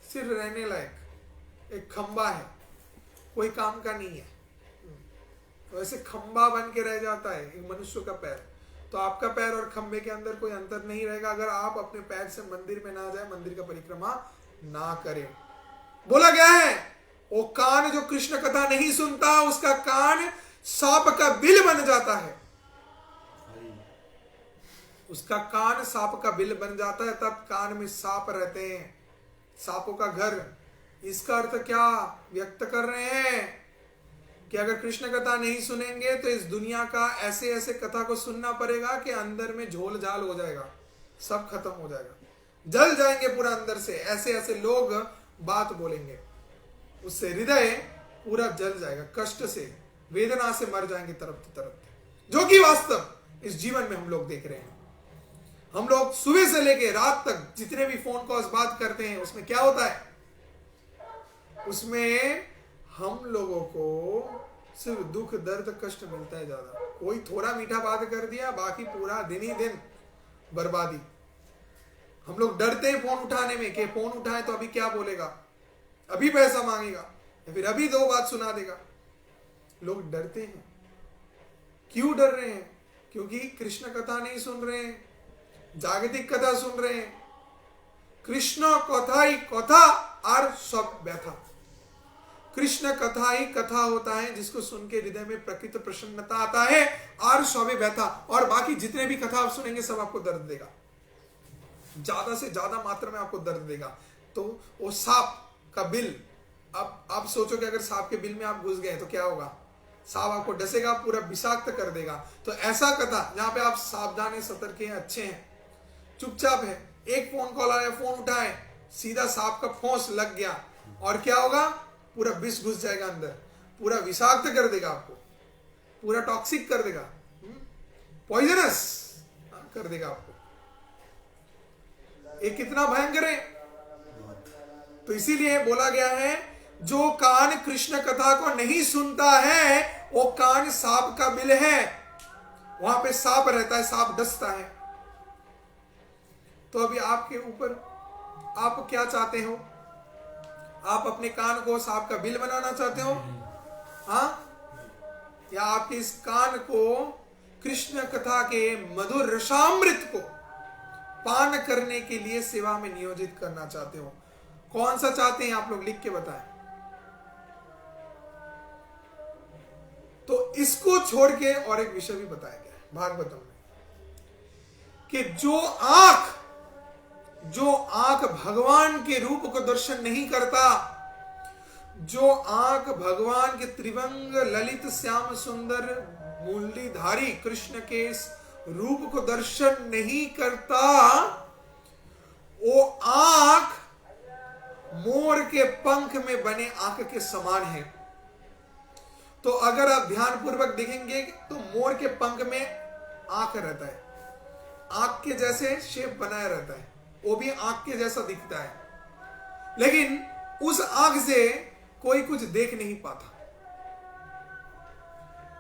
सिर्फ रहने लायक एक खंबा है, कोई काम का नहीं है। वैसे खंबा बन के रह जाता है एक मनुष्य का पैर। तो आपका पैर और खंबे के अंदर कोई अंतर नहीं रहेगा अगर आप अपने पैर से मंदिर में ना जाए, मंदिर का परिक्रमा ना करें। बोला गया है वो कान जो कृष्ण कथा नहीं सुनता उसका कान सांप का बिल बन जाता है। उसका कान सांप का बिल बन जाता है, तब कान में सांप रहते हैं, सांपों का घर। इसका अर्थ क्या व्यक्त कर रहे हैं कि अगर कृष्ण कथा नहीं सुनेंगे तो इस दुनिया का ऐसे ऐसे कथा को सुनना पड़ेगा कि अंदर में झोल झाल हो जाएगा, सब खत्म हो जाएगा, जल जाएंगे पूरा अंदर से। ऐसे ऐसे लोग बात बोलेंगे, उससे हृदय पूरा जल जाएगा, कष्ट से, वेदना से मर जाएंगे तड़पते तड़पते, जो कि वास्तव इस जीवन में हम लोग देख रहे हैं। हम लोग सुबह से लेके रात तक जितने भी फोन कॉल्स बात करते हैं उसमें क्या होता है? उसमें हम लोगों को सिर्फ दुख दर्द कष्ट मिलता है ज्यादा। कोई थोड़ा मीठा बात कर दिया, बाकी पूरा दिन ही दिन बर्बादी। हम लोग डरते हैं फोन उठाने में कि फोन उठाए तो अभी क्या बोलेगा, अभी पैसा मांगेगा या फिर अभी दो बात सुना देगा। लोग डरते हैं। क्यों डर रहे हैं? क्योंकि कृष्ण कथा नहीं सुन रहे हैं, जागतिक कथा सुन रहे हैं। कृष्ण कथा ही कथा और सब व्यथा। कृष्ण कथा ही कथा होता है जिसको सुन के हृदय में प्रकृत प्रसन्नता आता है, और स्वामी व्यथा। और बाकी जितने भी कथा आप सुनेंगे सब आपको दर्द देगा, ज्यादा से ज्यादा मात्रा में आपको दर्द देगा। तो वो सांप का बिल, अब आप सोचो कि अगर सांप के बिल में आप घुस गए तो क्या होगा? सांप आपको डसेगा, पूरा विषाक्त कर देगा। तो ऐसा कथा जहां पे आप सावधान है, सतर्क हैं, अच्छे हैं, चुपचाप है, एक फोन कॉल आया, फोन उठाए, सीधा सांप का फौस लग गया, और क्या होगा? पूरा विष घुस जाएगा अंदर, पूरा विषाक्त कर देगा आपको, पूरा टॉक्सिक कर देगा, पॉइजनस कर देगा आपको। ये कितना भयंकर है। तो इसीलिए बोला गया है जो कान कृष्ण कथा को नहीं सुनता है वो कान सांप का बिल है। वहां पे सांप रहता है, सांप डसता है। तो अभी आपके ऊपर आप क्या चाहते हो? आप अपने कान को सांप का बिल बनाना चाहते हो? हाँ? या आपके इस कान को कृष्ण कथा के मधुर रसामृत को पान करने के लिए सेवा में नियोजित करना चाहते हो? कौन सा चाहते हैं आप लोग? लिख के बताएं। तो इसको छोड़ के और एक विषय भी बताया गया है भागवतम में कि जो आंख भगवान के रूप को दर्शन नहीं करता, जो आंख भगवान के त्रिभंग ललित श्याम सुंदर मुरलीधारी कृष्ण के रूप को दर्शन नहीं करता, वो आंख मोर के पंख में बने आंख के समान है। तो अगर आप ध्यान पूर्वक देखेंगे तो मोर के पंख में आंख रहता है, आंख के जैसे शेप बनाया रहता है, वो भी आंख के जैसा दिखता है, लेकिन उस आंख से कोई कुछ देख नहीं पाता।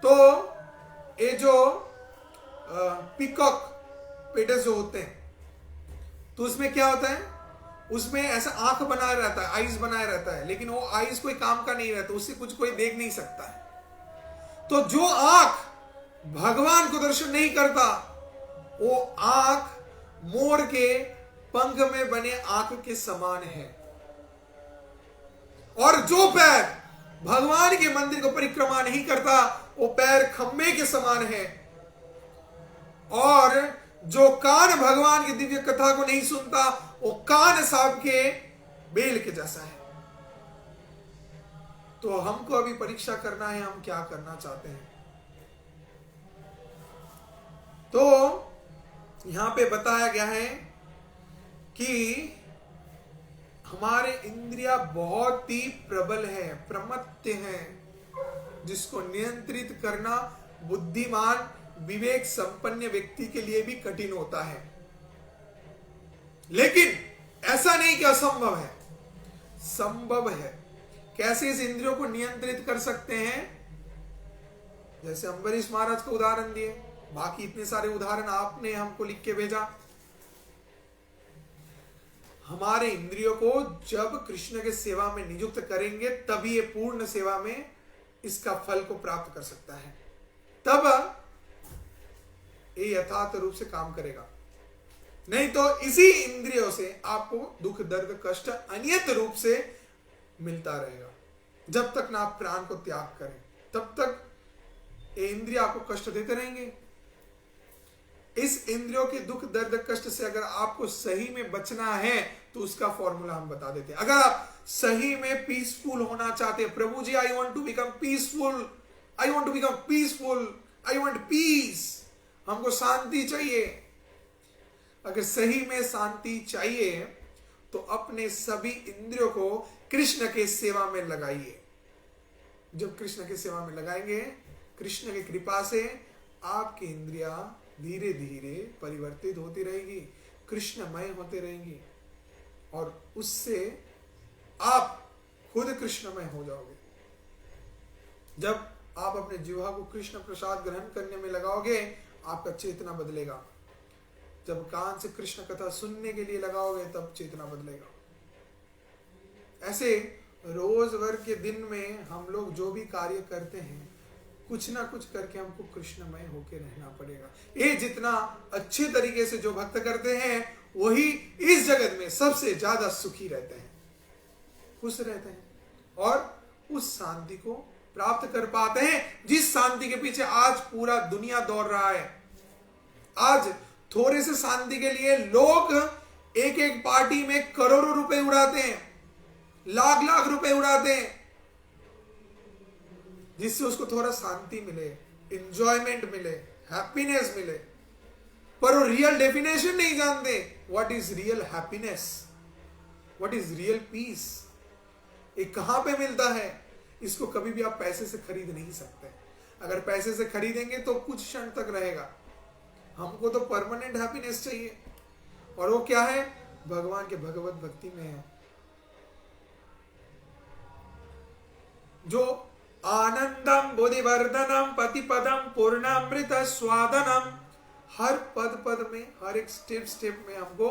तो ये जो पीकॉक पेटर्स जो होते हैं, तो उसमें क्या होता है? उसमें ऐसा आंख बनाया रहता है, आईज बनाया रहता है, लेकिन वो आईज कोई काम का नहीं रहता, उससे कुछ कोई देख नहीं सकता है। तो जो आंख भगवान को दर्शन नहीं करता, वो आंख मोर के पंख में बने आंख के समान है। और जो पैर भगवान के मंदिर को परिक्रमा नहीं करता, वो पैर खंबे के समान है। और जो कान भगवान की दिव्य कथा को नहीं सुनता वो कान सांप के बेल के जैसा है। तो हमको अभी परीक्षा करना है, हम क्या करना चाहते हैं। तो यहां पे बताया गया है कि हमारे इंद्रिया बहुत ही प्रबल है, प्रमत्त है, जिसको नियंत्रित करना बुद्धिमान विवेक संपन्न व्यक्ति के लिए भी कठिन होता है। लेकिन ऐसा नहीं कि असंभव है, संभव है। कैसे इस इंद्रियों को नियंत्रित कर सकते हैं? जैसे अम्बरीश महाराज को उदाहरण दिए, बाकी इतने सारे उदाहरण आपने हमको लिख के भेजा। हमारे इंद्रियों को जब कृष्ण के सेवा में नियुक्त करेंगे तभी ये पूर्ण सेवा में इसका फल को प्राप्त कर सकता है, तब ये यथार्थ रूप से काम करेगा। नहीं तो इसी इंद्रियों से आपको दुख दर्द कष्ट अनियत रूप से मिलता रहेगा। जब तक ना आप प्राण को त्याग करें तब तक ये इंद्रिय आपको कष्ट देते रहेंगे। इस इंद्रियों के दुख दर्द कष्ट से अगर आपको सही में बचना है तो उसका फॉर्मूला हम बता देते हैं। अगर आप सही में पीसफुल होना चाहते हैं, प्रभु जी I want to become peaceful, I want to become peaceful, I want peace, हमको शांति चाहिए। अगर सही में शांति चाहिए तो अपने सभी इंद्रियों को कृष्ण के सेवा में लगाइए। जब कृष्ण की सेवा में लगाएंगे, कृष्ण की कृपा से आपकी इंद्रिया धीरे धीरे परिवर्तित होती रहेगी, कृष्णमय होती रहेंगी, और उससे आप खुद कृष्णमय हो जाओगे। जब आप अपने जीवा को कृष्ण प्रसाद ग्रहण करने में लगाओगे, आपका चेतना बदलेगा। जब कान से कृष्ण कथा सुनने के लिए लगाओगे तब चेतना बदलेगा। ऐसे रोजगार के दिन में हम लोग जो भी कार्य करते हैं, कुछ ना कुछ करके हमको कृष्णमय होके रहना पड़ेगा। ये जितना अच्छे तरीके से जो भक्त करते हैं वही इस जगत में सबसे ज्यादा सुखी रहते हैं, खुश रहते हैं, और उस शांति को प्राप्त कर पाते हैं जिस शांति के पीछे आज पूरा दुनिया दौड़ रहा है। आज थोड़े से शांति के लिए लोग एक एक पार्टी में करोड़ों रुपए उड़ाते हैं, लाख लाख रुपए उड़ाते हैं, जिससे उसको थोड़ा शांति मिले, इंजॉयमेंट मिले, हैप्पीनेस मिले। पर वो रियल डेफिनेशन नहीं जानते। What is real happiness, what is real piece, ये कहां पे मिलता है? इसको कभी भी आप पैसे से खरीद नहीं सकते। अगर पैसे से खरीदेंगे तो कुछ क्षण तक रहेगा। हमको तो परमानेंट हैप्पीनेस चाहिए, और वो क्या है? भगवान के भगवत भक्ति में है। जो आनंदम बोधिवर्धनम पतिपदम पूर्णामृत स्वादनम, हर पद पद में, हर एक स्टेप स्टेप में हमको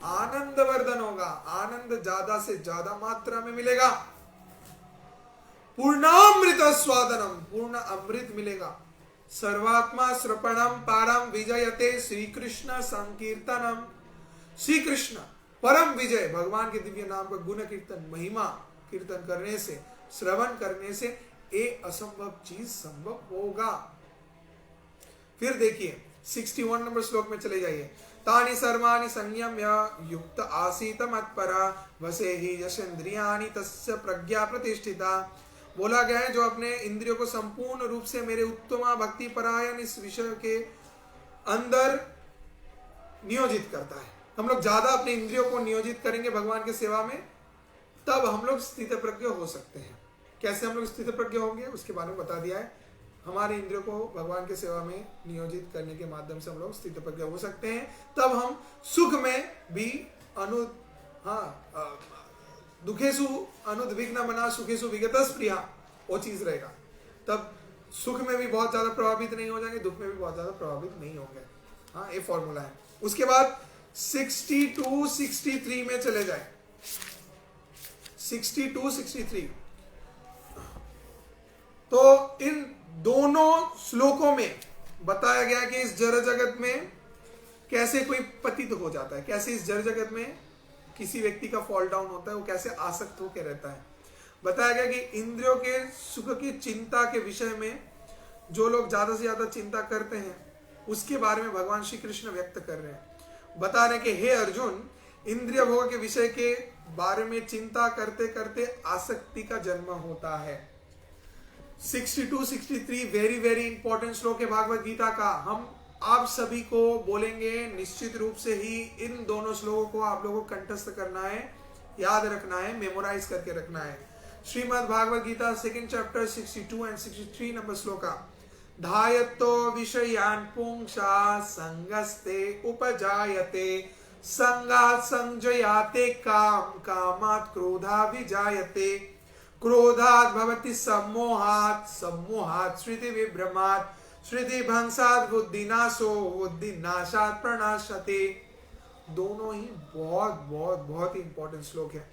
आनंद वर्धन होगा, आनंद ज्यादा से ज्यादा मात्रा में मिलेगा। पूर्णामृत स्वादनम, पूर्ण अमृत मिलेगा। सर्वात्मा श्रपणम पारम विजयते श्री कृष्ण संकीर्तनम, श्री कृष्ण परम विजय, भगवान के दिव्य नाम का गुण कीर्तन महिमा कीर्तन करने से, श्रवण करने से ये असंभव चीज संभव होगा। फिर देखिए 61 नंबर श्लोक में चले जाइए। तानि सर्वाणि संयम्य युक्त आसीत मत्परा वसे ही यशेन्द्रियाणि तस्य प्रज्ञा प्रतिष्ठिता। बोला गया है जो अपने इंद्रियों को संपूर्ण रूप से मेरे उत्तमा भक्ति परायण इस विषय के अंदर नियोजित करता है। हम लोग ज्यादा अपने इंद्रियों को नियोजित करेंगे भगवान की सेवा में, तब हम लोग स्थित प्रज्ञ हो सकते हैं। कैसे हम लोग स्थित प्रज्ञ होंगे उसके बारे में बता दिया है। हमारे इंद्रियों को भगवान की सेवा में नियोजित करने के माध्यम से हम लोग स्थित प्रज्ञ हो सकते हैं। तब हम सुख में भी दुखेशु अनुद्विग्न मना सुखेशु विगतः स्पृहा, वो चीज रहेगा। तब सुख में भी बहुत ज्यादा प्रभावित नहीं हो जाएंगे, दुख में भी बहुत ज्यादा प्रभावित नहीं होंगे। हाँ, ये फॉर्मूला है। उसके बाद 62 63 में चले जाए। 62 63 तो इन दोनों श्लोकों में बताया गया कि इस जड़ जगत में कैसे कोई पतित हो जाता है, कैसे इस जड़ जगत में किसी व्यक्ति का फॉल डाउन होता है, वो कैसे आसक्त होकर रहता है। बताया गया कि इंद्रियों के सुख की चिंता के विषय में जो लोग ज्यादा से ज्यादा चिंता करते हैं उसके बारे में भगवान श्री कृष्ण व्यक्त कर रहे हैं, बता रहे हैं कि हे अर्जुन, इंद्रिय भोग के विषय के बारे में चिंता करते करते आसक्ति का जन्म होता है। 62-63 वेरी वेरी इंपॉर्टेंट श्लोक है भागवत गीता का। हम आप सभी को बोलेंगे, निश्चित रूप से ही इन दोनों श्लोकों को आप लोगों को कंठस्थ करना है, याद रखना है, मेमोराइज करके रखना है। Shrimad Bhagavat Gita 2nd chapter 62 and 63 number श्लोका। धायतो विषयान् पुंसा संगस्ते उपजायते, संगात् संजयाते काम, कामात् क्रोधा विजायते, क्रोधात् भवति सम्मोहात्, सम्मोहात् स्मृति विभ्रमात्, स्मृति भंसात् बुद्धिनाशो, बुद्धिनाशात् प्रणाशते। दोनों ही बहुत बहुत बहुत ही इंपॉर्टेंट श्लोक है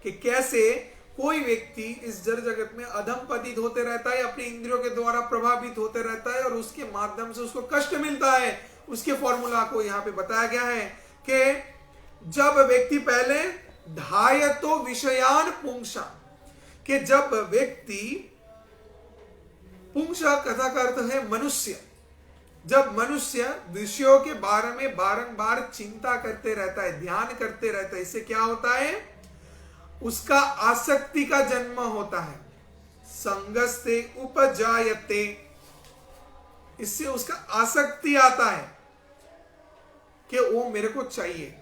कि कैसे कोई व्यक्ति इस जड़ जगत में अधम पतित होते रहता है, अपनी इंद्रियों के द्वारा प्रभावित होते रहता है और उसके माध्यम से उसको कष्ट मिलता है। उसके फॉर्मूला को यहाँ पे बताया गया है कि जब व्यक्ति पहले धायतो विषयान पुंसा, कि जब व्यक्ति, पुंसा कथा का अर्थ है मनुष्य, जब मनुष्य विषयों के बारे में बारंबार चिंता करते रहता है, ध्यान करते रहता है, इससे क्या होता है, उसका आसक्ति का जन्म होता है। संगस्ते उपजायते, इससे उसका आसक्ति आता है कि वो मेरे को चाहिए।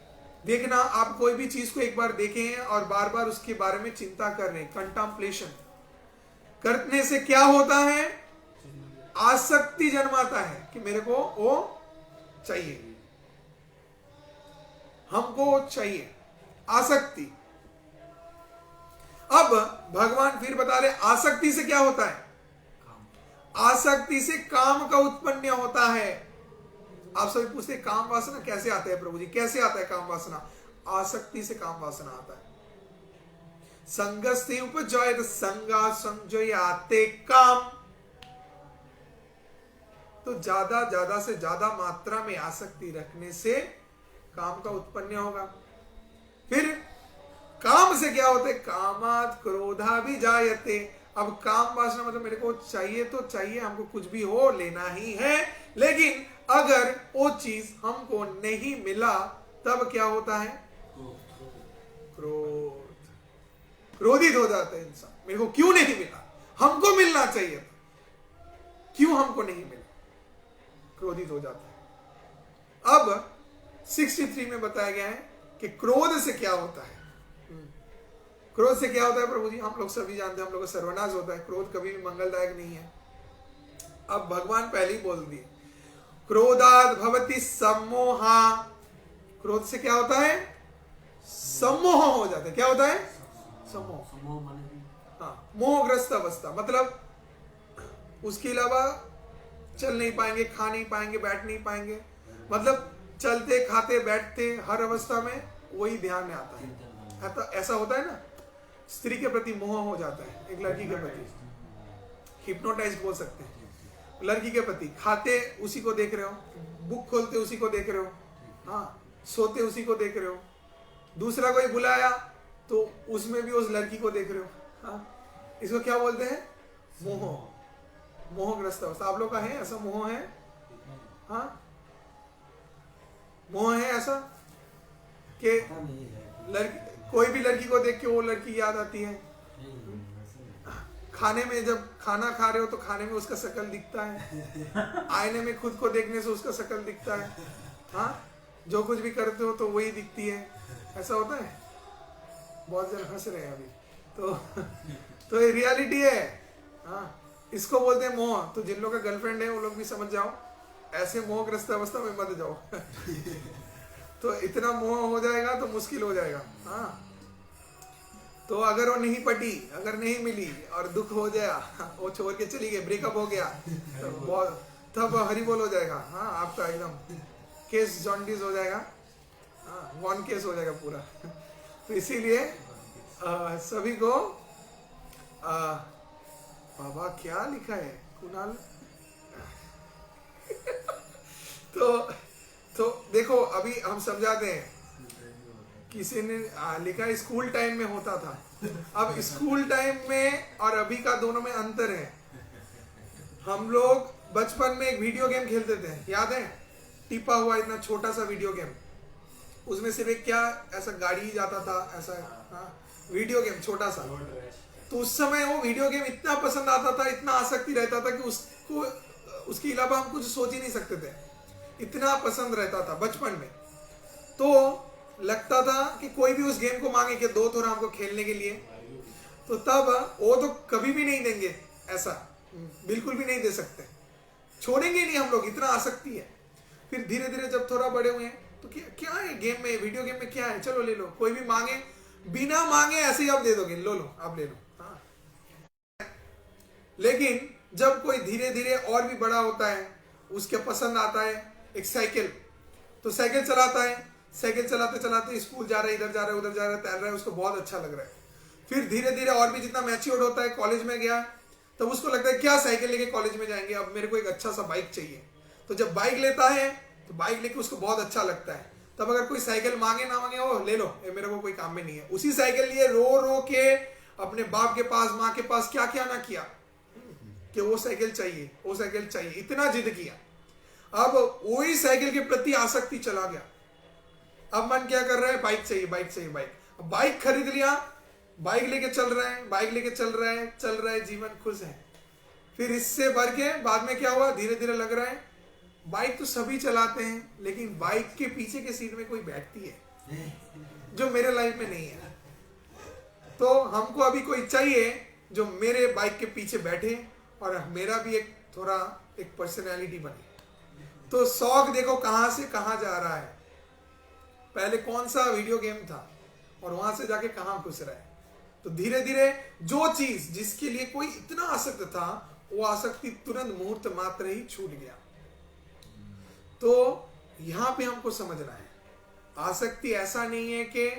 देखना, आप कोई भी चीज को एक बार देखें और बार बार उसके बारे में चिंता कर रहे हैं, कंटेम्पलेशन करने से क्या होता है, आसक्ति जन्माता है कि मेरे को वो चाहिए, हमको वो चाहिए, आसक्ति। अब भगवान फिर बता रहे आसक्ति से क्या होता है, आसक्ति से काम का उत्पन्न होता है। आप सभी पूछते काम वासना कैसे आता है प्रभु जी, कैसे आता है काम वासना? आसक्ति से काम वासना आता है। संगस्ते उपजायत, संगा संजयाते काम, तो ज्यादा से ज्यादा मात्रा में आसक्ति रखने से काम का उत्पन्न होगा। फिर काम से क्या होता है, कामात क्रोधा भी जायते। अब काम वासना मतलब मेरे को चाहिए तो चाहिए, हमको कुछ भी हो लेना ही है, लेकिन अगर वो चीज हमको नहीं मिला तब क्या होता है, क्रोध, क्रोधित हो जाता है इंसान। मेरे को क्यों नहीं मिला, हमको मिलना चाहिए था, क्यों हमको नहीं मिला, क्रोधित हो जाता है। अब 63 में बताया गया है कि क्रोध से क्या होता है। क्रोध से क्या होता है प्रभु जी? हम लोग सभी जानते हैं, हम लोग का सर्वनाश होता है। क्रोध कभी भी मंगलदायक नहीं है। अब भगवान पहले ही बोल दिए, क्रोधात् भवति सम्मोहा। क्रोध से क्या होता है, सम्मोह हो जाता है। क्या होता है, सम्मोह। हाँ, मोहग्रस्त अवस्था, मतलब उसके अलावा चल नहीं पाएंगे, खा नहीं पाएंगे, बैठ नहीं पाएंगे, मतलब चलते खाते बैठते हर अवस्था में वही ध्यान में आता है। तो ऐसा होता है ना, स्त्री के प्रति मोह हो जाता है, एक लड़की के प्रति, हिप्नोटाइज बोल सकते हैं। लड़की के प्रति खाते उसी को देख रहे हो, बुक खोलते उसी को देख रहे हो, हाँ, सोते उसी को देख रहे हो, दूसरा कोई बुलाया तो उसमें भी उस लड़की को देख रहे हो, हाँ, इसको क्या बोलते हैं, मोह, मोहग्रस्त अवस्था। आप लोग का है ऐसा मोह है? हाँ, मोह है ऐसा कि लड़की, कोई भी लड़की को देख के वो लड़की याद आती है। खाने में जब खाना खा रहे हो तो खाने में उसका शक्ल दिखता है, आईने में खुद को देखने से उसका शक्ल दिखता है, हाँ, जो कुछ भी करते हो तो वही दिखती है। ऐसा होता है? बहुत जन हंस रहे हैं अभी, तो ये रियलिटी है। हाँ, इसको बोलते हैं मोह। तो जिन लोगों का गर्लफ्रेंड है वो लोग भी समझ जाओ, ऐसे मोहग्रस्त अवस्था में मत जाओ। तो इतना मोह हो जाएगा तो मुश्किल हो जाएगा। हाँ, तो अगर वो नहीं पटी, अगर नहीं मिली और दुख हो गया, वो छोड़ के चली गई, ब्रेकअप हो गया, तब हरी बोल हो जाएगा। हाँ, आपका एकदम केस जॉन्डिस हो जाएगा, हाँ, वन केस हो जाएगा पूरा। तो इसीलिए सभी को बाबा क्या लिखा है कुणाल। तो देखो, अभी हम समझाते हैं। किसी ने लिखा है स्कूल टाइम में होता था। अब स्कूल टाइम में और अभी का दोनों में अंतर है। हम लोग बचपन में एक वीडियो गेम खेलते थे, याद है? टिपा हुआ इतना छोटा सा वीडियो गेम, उसमें सिर्फ एक क्या ऐसा गाड़ी ही जाता था ऐसा, हाँ, वीडियो गेम छोटा सा। तो उस समय वो वीडियो गेम इतना पसंद आता था, इतना आसक्ति रहता था कि उसको उसके अलावा हम कुछ सोच ही नहीं सकते थे, इतना पसंद रहता था बचपन में। तो लगता था कि कोई भी उस गेम को मांगे कि दो थोड़ा हमको खेलने के लिए, तो तब वो तो कभी भी नहीं देंगे, ऐसा बिल्कुल भी नहीं दे सकते, छोड़ेंगे नहीं हम लोग, इतना आसक्ति है। फिर धीरे धीरे जब थोड़ा बड़े हुए तो क्या है गेम में, वीडियो गेम में क्या है, चलो ले लो, कोई भी मांगे बिना मांगे ऐसे ही आप दे दोगे, लो लो आप ले लो, हाँ। लेकिन जब कोई धीरे धीरे और भी बड़ा होता है, उसके पसंद आता है एक साइकिल, तो साइकिल चलाता है, साइकिल चलाते चलाते स्कूल जा रहा है, इधर जा रहा है, उधर जा रहा है, तैर रहा है, उसको बहुत अच्छा लग रहा है। फिर धीरे धीरे और भी जितना मैच्योर होता है, कॉलेज में गया, तब उसको लगता है क्या साइकिल लेके कॉलेज में जाएंगे, अब मेरे को एक अच्छा सा बाइक चाहिए। तो जब बाइक लेता है तो बाइक लेके उसको बहुत अच्छा लगता है। तब अगर कोई साइकिल मांगे ना मांगे, ओ ले लो, ये मेरे को कोई काम में नहीं है, उसी साइकिल लिए रो रो के अपने बाप के पास, माँ के पास क्या क्या ना किया कि वो साइकिल चाहिए, वो साइकिल चाहिए, इतना जिद किया। अब वही साइकिल के प्रति आसक्ति चला गया, अब मन क्या कर रहा है, बाइक चाहिए, बाइक चाहिए, बाइक। अब बाइक खरीद लिया, बाइक लेके चल रहा है, बाइक लेके चल रहा है, जीवन खुश है। फिर इससे बढ़ के बाद में क्या हुआ, धीरे धीरे लग रहा है बाइक तो सभी चलाते हैं, लेकिन बाइक के पीछे के सीट में कोई बैठती है जो मेरे लाइफ में नहीं है। तो हमको अभी कोई चाहिए जो मेरे बाइक के पीछे बैठे और मेरा भी एक थोड़ा एक पर्सनैलिटी बने। तो शौक देखो कहां से कहां जा रहा है, पहले कौन सा वीडियो गेम था और वहां से जाके कहां घुस रहा है। तो धीरे धीरे जो चीज जिसके लिए कोई इतना आसक्त था, वो आसक्ति तुरंत मुहूर्त मात्र ही छूट गया। तो यहां पे हमको समझना है, आसक्ति ऐसा नहीं है कि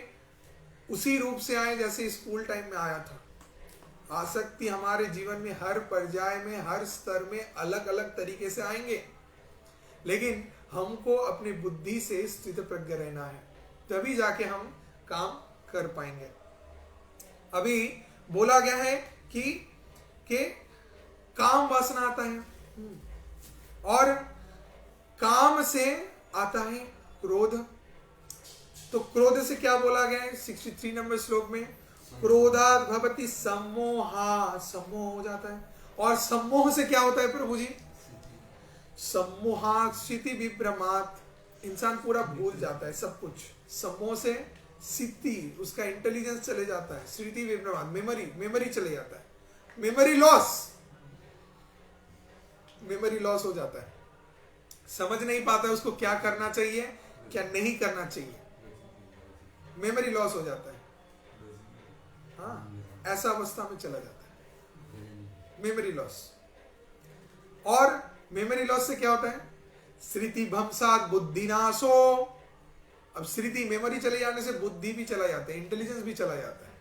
उसी रूप से आए जैसे स्कूल टाइम में आया था। आसक्ति हमारे जीवन में हर पर्याय में, हर स्तर में अलग अलग तरीके से आएंगे, लेकिन हमको अपनी बुद्धि से स्थित प्रज्ञ रहना है, तभी जाके हम काम कर पाएंगे। अभी बोला गया है कि काम वासना आता है और काम से आता है क्रोध। तो क्रोध से क्या बोला गया है 63 नंबर श्लोक में, क्रोधात् भवति सम्मोहा, सम्मोह हो जाता है। और सम्मोह से क्या होता है प्रभु जी, सम्मोहात् स्थिति विभ्रमात्, इंसान पूरा भूल जाता है सब कुछ। सम्मोह से स्थिति, उसका इंटेलिजेंस चले जाता है, स्थिति विभ्रमात् मेमोरी चले जाता है, मेमोरी लॉस हो जाता है, समझ नहीं पाता है उसको क्या करना चाहिए क्या नहीं करना चाहिए, मेमोरी लॉस हो जाता है। हाँ, ऐसा अवस्था में चला जाता है मेमोरी लॉस। और मेमोरी लॉस से क्या होता है, स्मृति भ्रंशात् बुद्धिनाशो। अब स्मृति, मेमोरी चले जाने से बुद्धि भी चला जाता है, इंटेलिजेंस भी चला जाता है।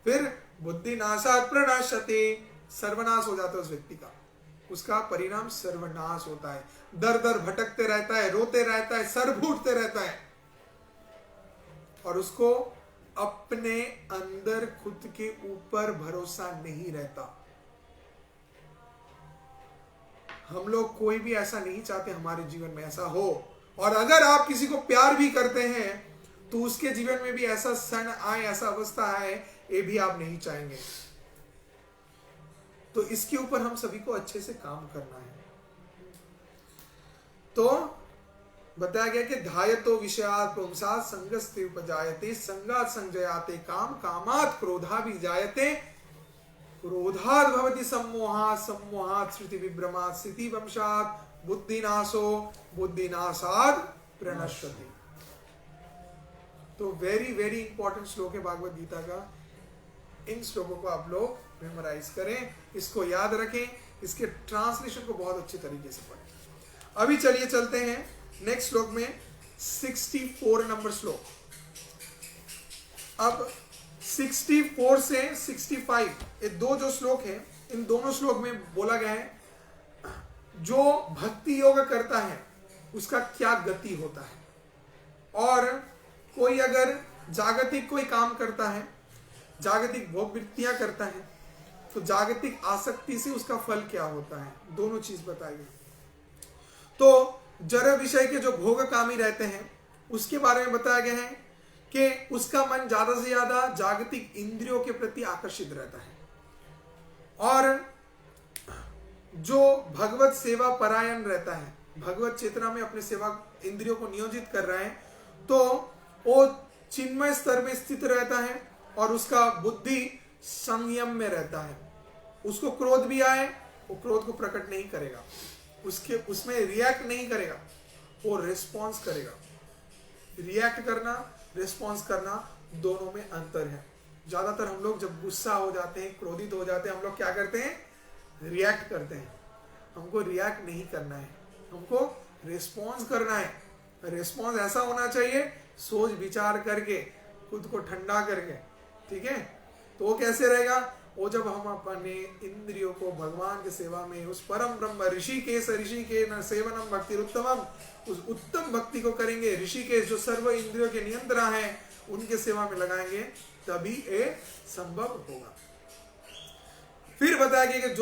फिर बुद्धिनाशात् प्रणाश्यते, सर्वनाश हो जाता है उस व्यक्ति का, उसका परिणाम सर्वनाश होता है। दर दर भटकते रहता है, रोते रहता है, सर फूटते रहता है, और उसको अपने अंदर खुद के ऊपर भरोसा नहीं रहता। हम लोग कोई भी ऐसा नहीं चाहते हमारे जीवन में ऐसा हो, और अगर आप किसी को प्यार भी करते हैं तो उसके जीवन में भी ऐसा क्षण आए, ऐसा अवस्था आए, ये भी आप नहीं चाहेंगे। तो इसके ऊपर हम सभी को अच्छे से काम करना है। तो बताया गया कि ध्यायतो विषयात् पुंसात् संगस्ते उपजायते, संगात् संजयाते काम, कामात् क्रोधा विजायते, क्रोधात् भवति सम्मोहात्, सम्मोहात् स्मृति विभ्रमात्, स्मृति भ्रंशात् बुद्धिनाशो, बुद्धिनाशात् प्रणश्यति। तो वेरी वेरी इंपॉर्टेंट श्लोक है भागवत गीता का। इन श्लोकों को आप लोग मेमोराइज करें, इसको याद रखें, इसके ट्रांसलेशन को बहुत अच्छे तरीके से पढ़ें। अभी चलिए चलते हैं नेक्स्ट श्लोक में, 64 नंबर श्लोक। अब 64 से 65 ये दो जो श्लोक हैं, इन दोनों श्लोक में बोला गया है जो भक्ति योग करता है उसका क्या गति होता है, और कोई अगर जागतिक कोई काम करता है, जागतिक भोग वृत्तियां करता है, तो जागतिक आसक्ति से उसका फल क्या होता है, दोनों चीज बताई गई। तो जड़ विषय के जो भोगकामी रहते हैं उसके बारे में बताया गया है कि उसका मन ज्यादा से ज्यादा जागतिक इंद्रियों के प्रति आकर्षित रहता है, और जो भगवत सेवा परायण रहता है, भगवत चेतना में अपने सेवा इंद्रियों को नियोजित कर रहा है, तो वो चिन्मय स्तर में स्थित रहता है और उसका बुद्धि संयम में रहता है। उसको क्रोध भी आए, वो क्रोध को प्रकट नहीं करेगा, उसमें रिएक्ट नहीं करेगा, वो रिस्पॉन्स करेगा। रिएक्ट करना, रिस्पॉन्स करना, दोनों में अंतर है। ज्यादातर हम लोग जब गुस्सा हो जाते हैं, क्रोधित हो जाते हैं, हम लोग क्या करते हैं, रिएक्ट करते हैं। हमको रिएक्ट नहीं करना है, हमको रिस्पॉन्स करना है। रिस्पॉन्स ऐसा होना चाहिए सोच विचार करके, खुद को ठंडा करके, ठीक है। तो वो कैसे रहेगा, वो जब हम अपने इंद्रियों को भगवान की सेवा में, उस परम ब्रह्म ऋषि के न सेवनम भक्ति उत्तमम, उस उत्तम भक्ति को करेंगे, ऋषिकेश जो सर्व इंद्रियों के नियंत्रण है उनके सेवा में लगाएंगे, तभी ये संभव होगा। फिर बताया गया कि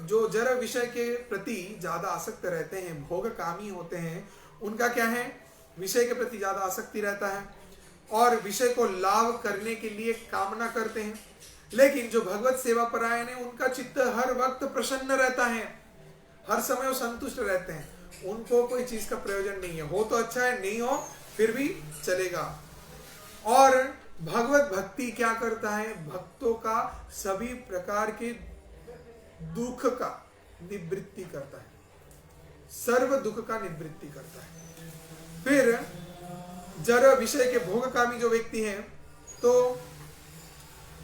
जो जड़ विषय के प्रति ज्यादा आसक्त रहते हैं, भोगकामी होते हैं, उनका क्या है, विषय के प्रति ज्यादा आसक्ति रहता है और विषय को लाभ करने के लिए कामना करते हैं। लेकिन जो भगवत सेवा परायण है उनका चित्त हर वक्त प्रसन्न रहता है, हर समय वो संतुष्ट रहते हैं, उनको कोई चीज का प्रयोजन नहीं है, हो तो अच्छा है, नहीं हो फिर भी चलेगा। और भगवत भक्ति क्या करता है, भक्तों का सभी प्रकार के दुख का निवृत्ति करता है, सर्व दुख का निवृत्ति करता है। फिर जड़ विषय के भोगकामी जो व्यक्ति हैं, तो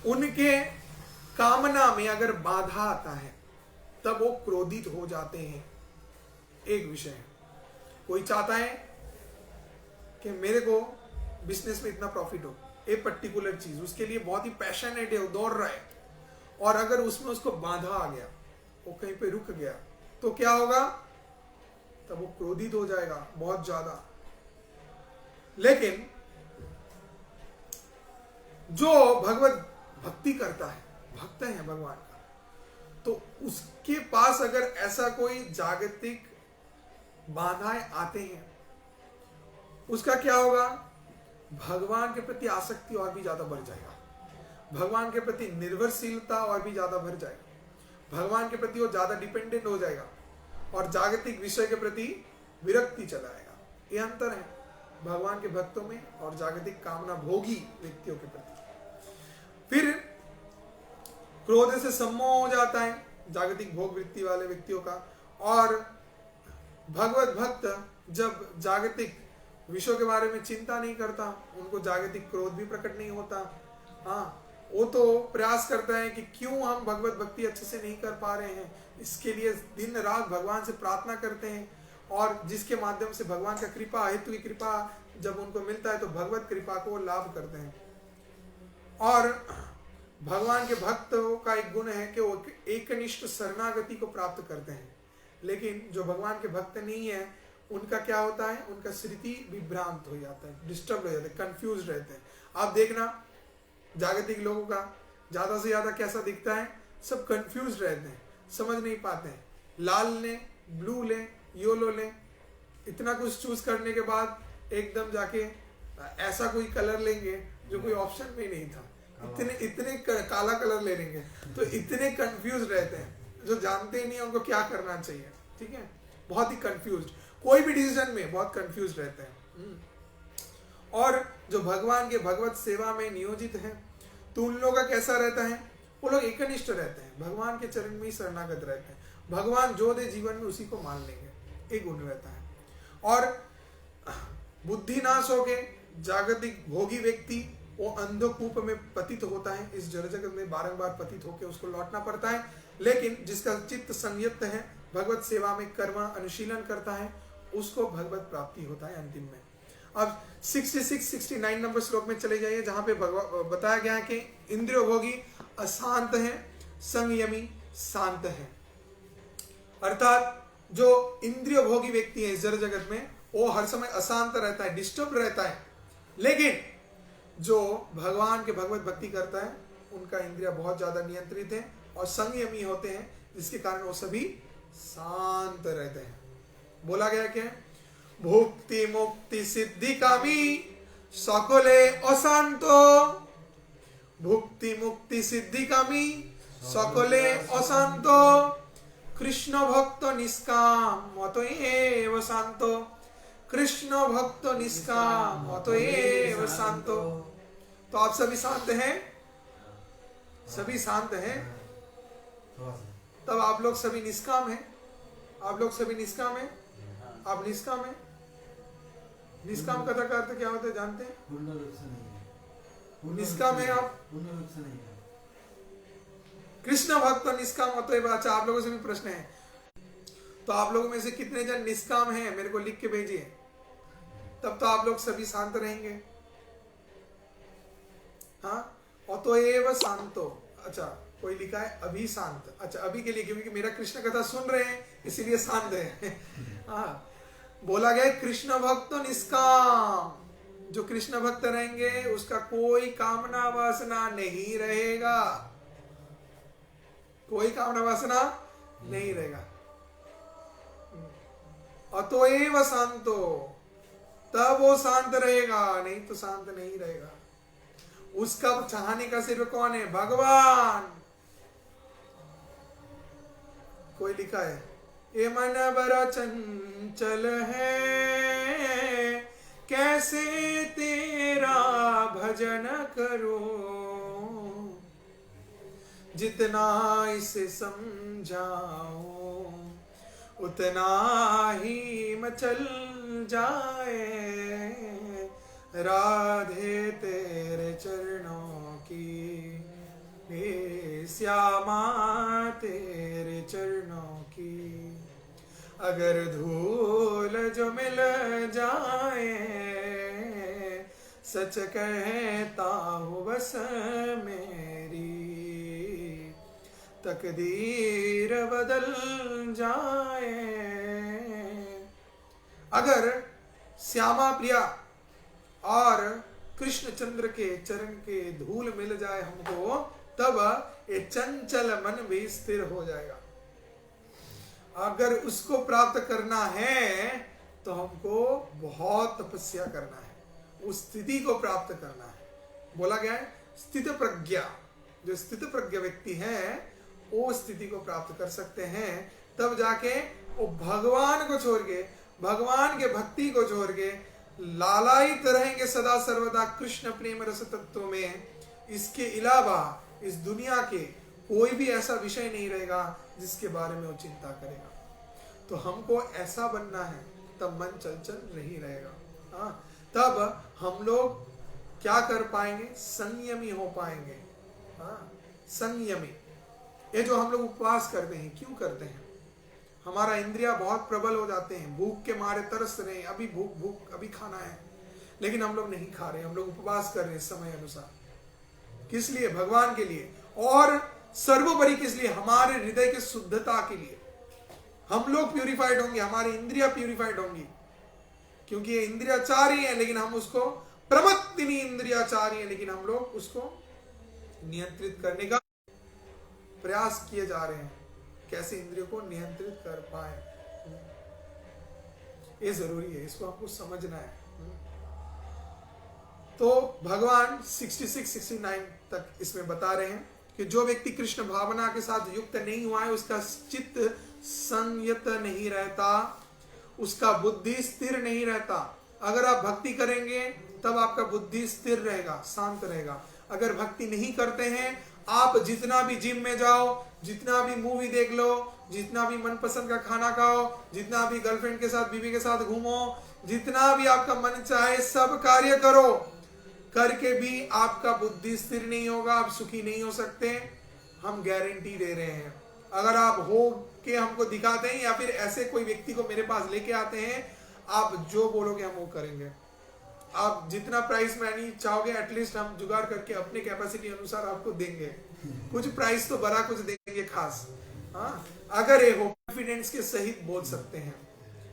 उनके कामना में अगर बाधा आता है तब वो क्रोधित हो जाते हैं। एक विषय है, कोई चाहता है कि मेरे को बिजनेस में इतना प्रॉफिट हो, एक पर्टिकुलर चीज, उसके लिए बहुत ही पैशनेट है, वो दौड़ रहा है, और अगर उसमें उसको बाधा आ गया, वो कहीं पे रुक गया, तो क्या होगा, तब वो क्रोधित हो जाएगा बहुत ज्यादा। लेकिन जो भगवत भक्ति करता है, भक्त है भगवान का, तो उसके पास अगर ऐसा कोई जागतिक बाधाएं आते हैं, उसका क्या होगा, भगवान के प्रति आसक्ति और भी ज्यादा बढ़ जाएगा, भगवान के प्रति निर्भरशीलता और भी ज्यादा बढ़ जाएगा, भगवान के प्रति वो ज्यादा डिपेंडेंट हो जाएगा और जागतिक विषय के प्रति विरक्ति चला आएगा। ये अंतर है भगवान के भक्तों में और जागतिक कामना भोगी व्यक्तियों के प्रति। फिर क्रोध से सम्मोह हो जाता है जागतिक भोग वृत्ति वाले व्यक्तियों का, और भगवत भक्त जब जागतिक विषयों के बारे में चिंता नहीं करता, उनको जागतिक क्रोध भी प्रकट नहीं होता। हाँ, वो तो प्रयास करता है कि क्यों हम भगवत भक्ति अच्छे से नहीं कर पा रहे हैं, इसके लिए दिन रात भगवान से प्रार्थना करते हैं, और जिसके माध्यम से भगवान का कृपा, हेतु की कृपा जब उनको मिलता है तो भगवत कृपा को लाभ करते हैं। और भगवान के भक्तों का एक गुण है कि वो एकनिष्ठ शरणागति को प्राप्त करते हैं। लेकिन जो भगवान के भक्त नहीं है, उनका क्या होता है, उनका स्मृति विभ्रांत हो जाता है, डिस्टर्ब हो जाता है, कंफ्यूज रहते हैं। आप देखना जागतिक लोगों का ज्यादा से ज्यादा कैसा दिखता है, सब कंफ्यूज रहते हैं, समझ नहीं पाते हैं, लाल लें, ब्लू लें, येलो लें, इतना कुछ चूज करने के बाद एकदम जाके ऐसा कोई कलर लेंगे जो कोई ऑप्शन में नहीं था, इतने काला कलर ले लेंगे, तो इतने कंफ्यूज रहते हैं, जो जानते ही नहीं उनको क्या करना चाहिए। ठीक है, बहुत ही कंफ्यूज, कोई भी डिसीजन में बहुत कंफ्यूज रहते हैं। और जो भगवान के भगवत सेवा में नियोजित हैं, तो उन लोगों का कैसा रहता है, वो लोग एकनिष्ठ रहते हैं, भगवान के चरण में ही शरणागत रहते हैं, भगवान जो दे जीवन में उसी को मान लेंगे, एक गुण रहता है। और बुद्धि नाश हो के जागतिक भोगी व्यक्ति वो अंधकूप में पतित होता है, इस जड़ जगत में बारंबार पतित होकर उसको लौटना पड़ता है। लेकिन जिसका चित्त संयत है, भगवत सेवा में कर्म अनुशीलन करता है, उसको भगवत प्राप्ति होता है अंतिम में। अब 66-69 नंबर श्लोक में चले जाइए, जहां पे बताया गया है कि इंद्रिय भोगी अशांत है, संयमी शांत है। अर्थात जो इंद्रिय भोगी व्यक्ति है इस जड़ जगत में, वो हर समय अशांत रहता है, डिस्टर्ब रहता है। लेकिन जो भगवान के भगवत भक्ति करता है, उनका इंद्रिय बहुत ज्यादा नियंत्रित है और संयमी होते हैं, जिसके कारण वो सभी शांत रहते हैं। बोला गया क्या? भुक्ति मुक्ति सिद्धि कामी सकले अशांतो, भुक्ति मुक्ति सिद्धि कामी सकले अशांतो, कृष्ण भक्त निष्काम अतएव शांतो, कृष्ण भक्त निष्काम अतएव शांतो। तो आप सभी शांत हैं? सभी शांत हैं? तब आप लोग सभी निष्काम हैं? आप लोग सभी निष्काम हैं? आप निष्काम हैं? निष्काम कथा का अर्थ क्या होता है जानते हैं? पूर्ण रूप से नहीं है। निष्काम है आप? पूर्ण रूप से नहीं है। कृष्ण भक्त निष्काम होते हैं। अच्छा, आप लोगों से भी प्रश्न है, तो आप लोगों में से कितने जन निष्काम हैं? मेरे को लिख के भेजिए, तब तो आप लोग सभी शांत रहेंगे। हाँ, अतएव शांतो। अच्छा, कोई लिखा है अभी शांत। अच्छा, अभी के लिए, क्योंकि मेरा कृष्ण कथा सुन रहे हैं इसीलिए शांत है। हाँ, बोला गया कृष्ण भक्त निष्काम। जो कृष्ण भक्त रहेंगे उसका कोई कामना वासना नहीं रहेगा, कोई कामना वासना नहीं रहेगा। अतएव शांतो, तब वो शांत रहेगा, नहीं तो शांत नहीं रहेगा। उसका चाहने का सिर्फ कौन है? भगवान। कोई लिखा है, ये मन बड़ा चंचल है, कैसे तेरा भजन करूं, जितना इसे समझाऊं उतना ही मचल जाए, राधे तेरे चरणों की, हे श्यामा तेरे चरणों की, अगर धूल जो मिल जाए, सच कहता हूँ बस मेरी तकदीर बदल जाए। अगर श्यामा प्रिया और कृष्णचंद्र के चरण के धूल मिल जाए हमको, तब ये चंचल मन भी स्थिर हो जाएगा। अगर उसको प्राप्त करना है तो हमको बहुत तपस्या करना है, उस स्थिति को प्राप्त करना है। बोला गया है स्थित प्रज्ञा, जो स्थित प्रज्ञा व्यक्ति है वो स्थिति को प्राप्त कर सकते हैं। तब जाके वो भगवान को छोड़ के, भगवान के भक्ति को छोड़ के लालायित रहेंगे सदा सर्वदा कृष्ण प्रेम रस तत्व में। इसके अलावा इस दुनिया के कोई भी ऐसा विषय नहीं रहेगा जिसके बारे में वो चिंता करेगा। तो हमको ऐसा बनना है, तब मन चंचल नहीं रहेगा। हाँ, तब हम लोग क्या कर पाएंगे? संयमी हो पाएंगे। हाँ, संयमी। ये जो हम लोग उपवास करते हैं, क्यों करते हैं? हमारा इंद्रिया बहुत प्रबल हो जाते हैं, भूख के मारे तरस रहे हैं, अभी भूख भूख अभी खाना है, लेकिन हम लोग नहीं खा रहे, हम लोग उपवास कर रहे हैं समय अनुसार। किस लिए? भगवान के लिए, और सर्वोपरि किस लिए? हमारे हृदय की शुद्धता के लिए। हम लोग प्यूरिफाइड होंगे, हमारी इंद्रिया प्यूरिफाइड होंगी, क्योंकि ये इंद्रियाचारी है, लेकिन हम उसको प्रमत्तिनी इंद्रियाचारी है, लेकिन हम लोग उसको नियंत्रित करने का प्रयास किए जा रहे हैं। कैसे इंद्रियों को नियंत्रित कर पाए, ये जरूरी है, इसको आपको समझना है। तो भगवान 66-69 तक इसमें बता रहे हैं कि जो व्यक्ति कृष्ण भावना के साथ युक्त नहीं हुआ है, उसका चित्त संयत नहीं रहता, उसका बुद्धि स्थिर नहीं रहता। अगर आप भक्ति करेंगे तब आपका बुद्धि स्थिर रहेगा, शांत रहेगा। अगर भक्ति नहीं करते हैं, आप जितना भी जिम में जाओ, जितना भी मूवी देख लो, जितना भी मनपसंद का खाना खाओ, जितना भी गर्लफ्रेंड के साथ, बीवी के साथ घूमो, जितना भी आपका मन चाहे सब कार्य करो, करके भी आपका बुद्धि स्थिर नहीं होगा, आप सुखी नहीं हो सकते। हम गारंटी दे रहे हैं। अगर आप हो के हमको दिखाते हैं, या फिर ऐसे कोई व्यक्ति को मेरे पास लेके आते हैं, आप जो बोलोगे हम वो करेंगे। आप जितना प्राइस मनी चाहोगे, एटलीस्ट हम जुगाड़ करके अपने कैपेसिटी अनुसार आपको देंगे। कुछ प्राइस तो बड़ा कुछ देंगे खास। हाँ, अगर ये हो, कॉन्फिडेंस के सहित बोल सकते हैं।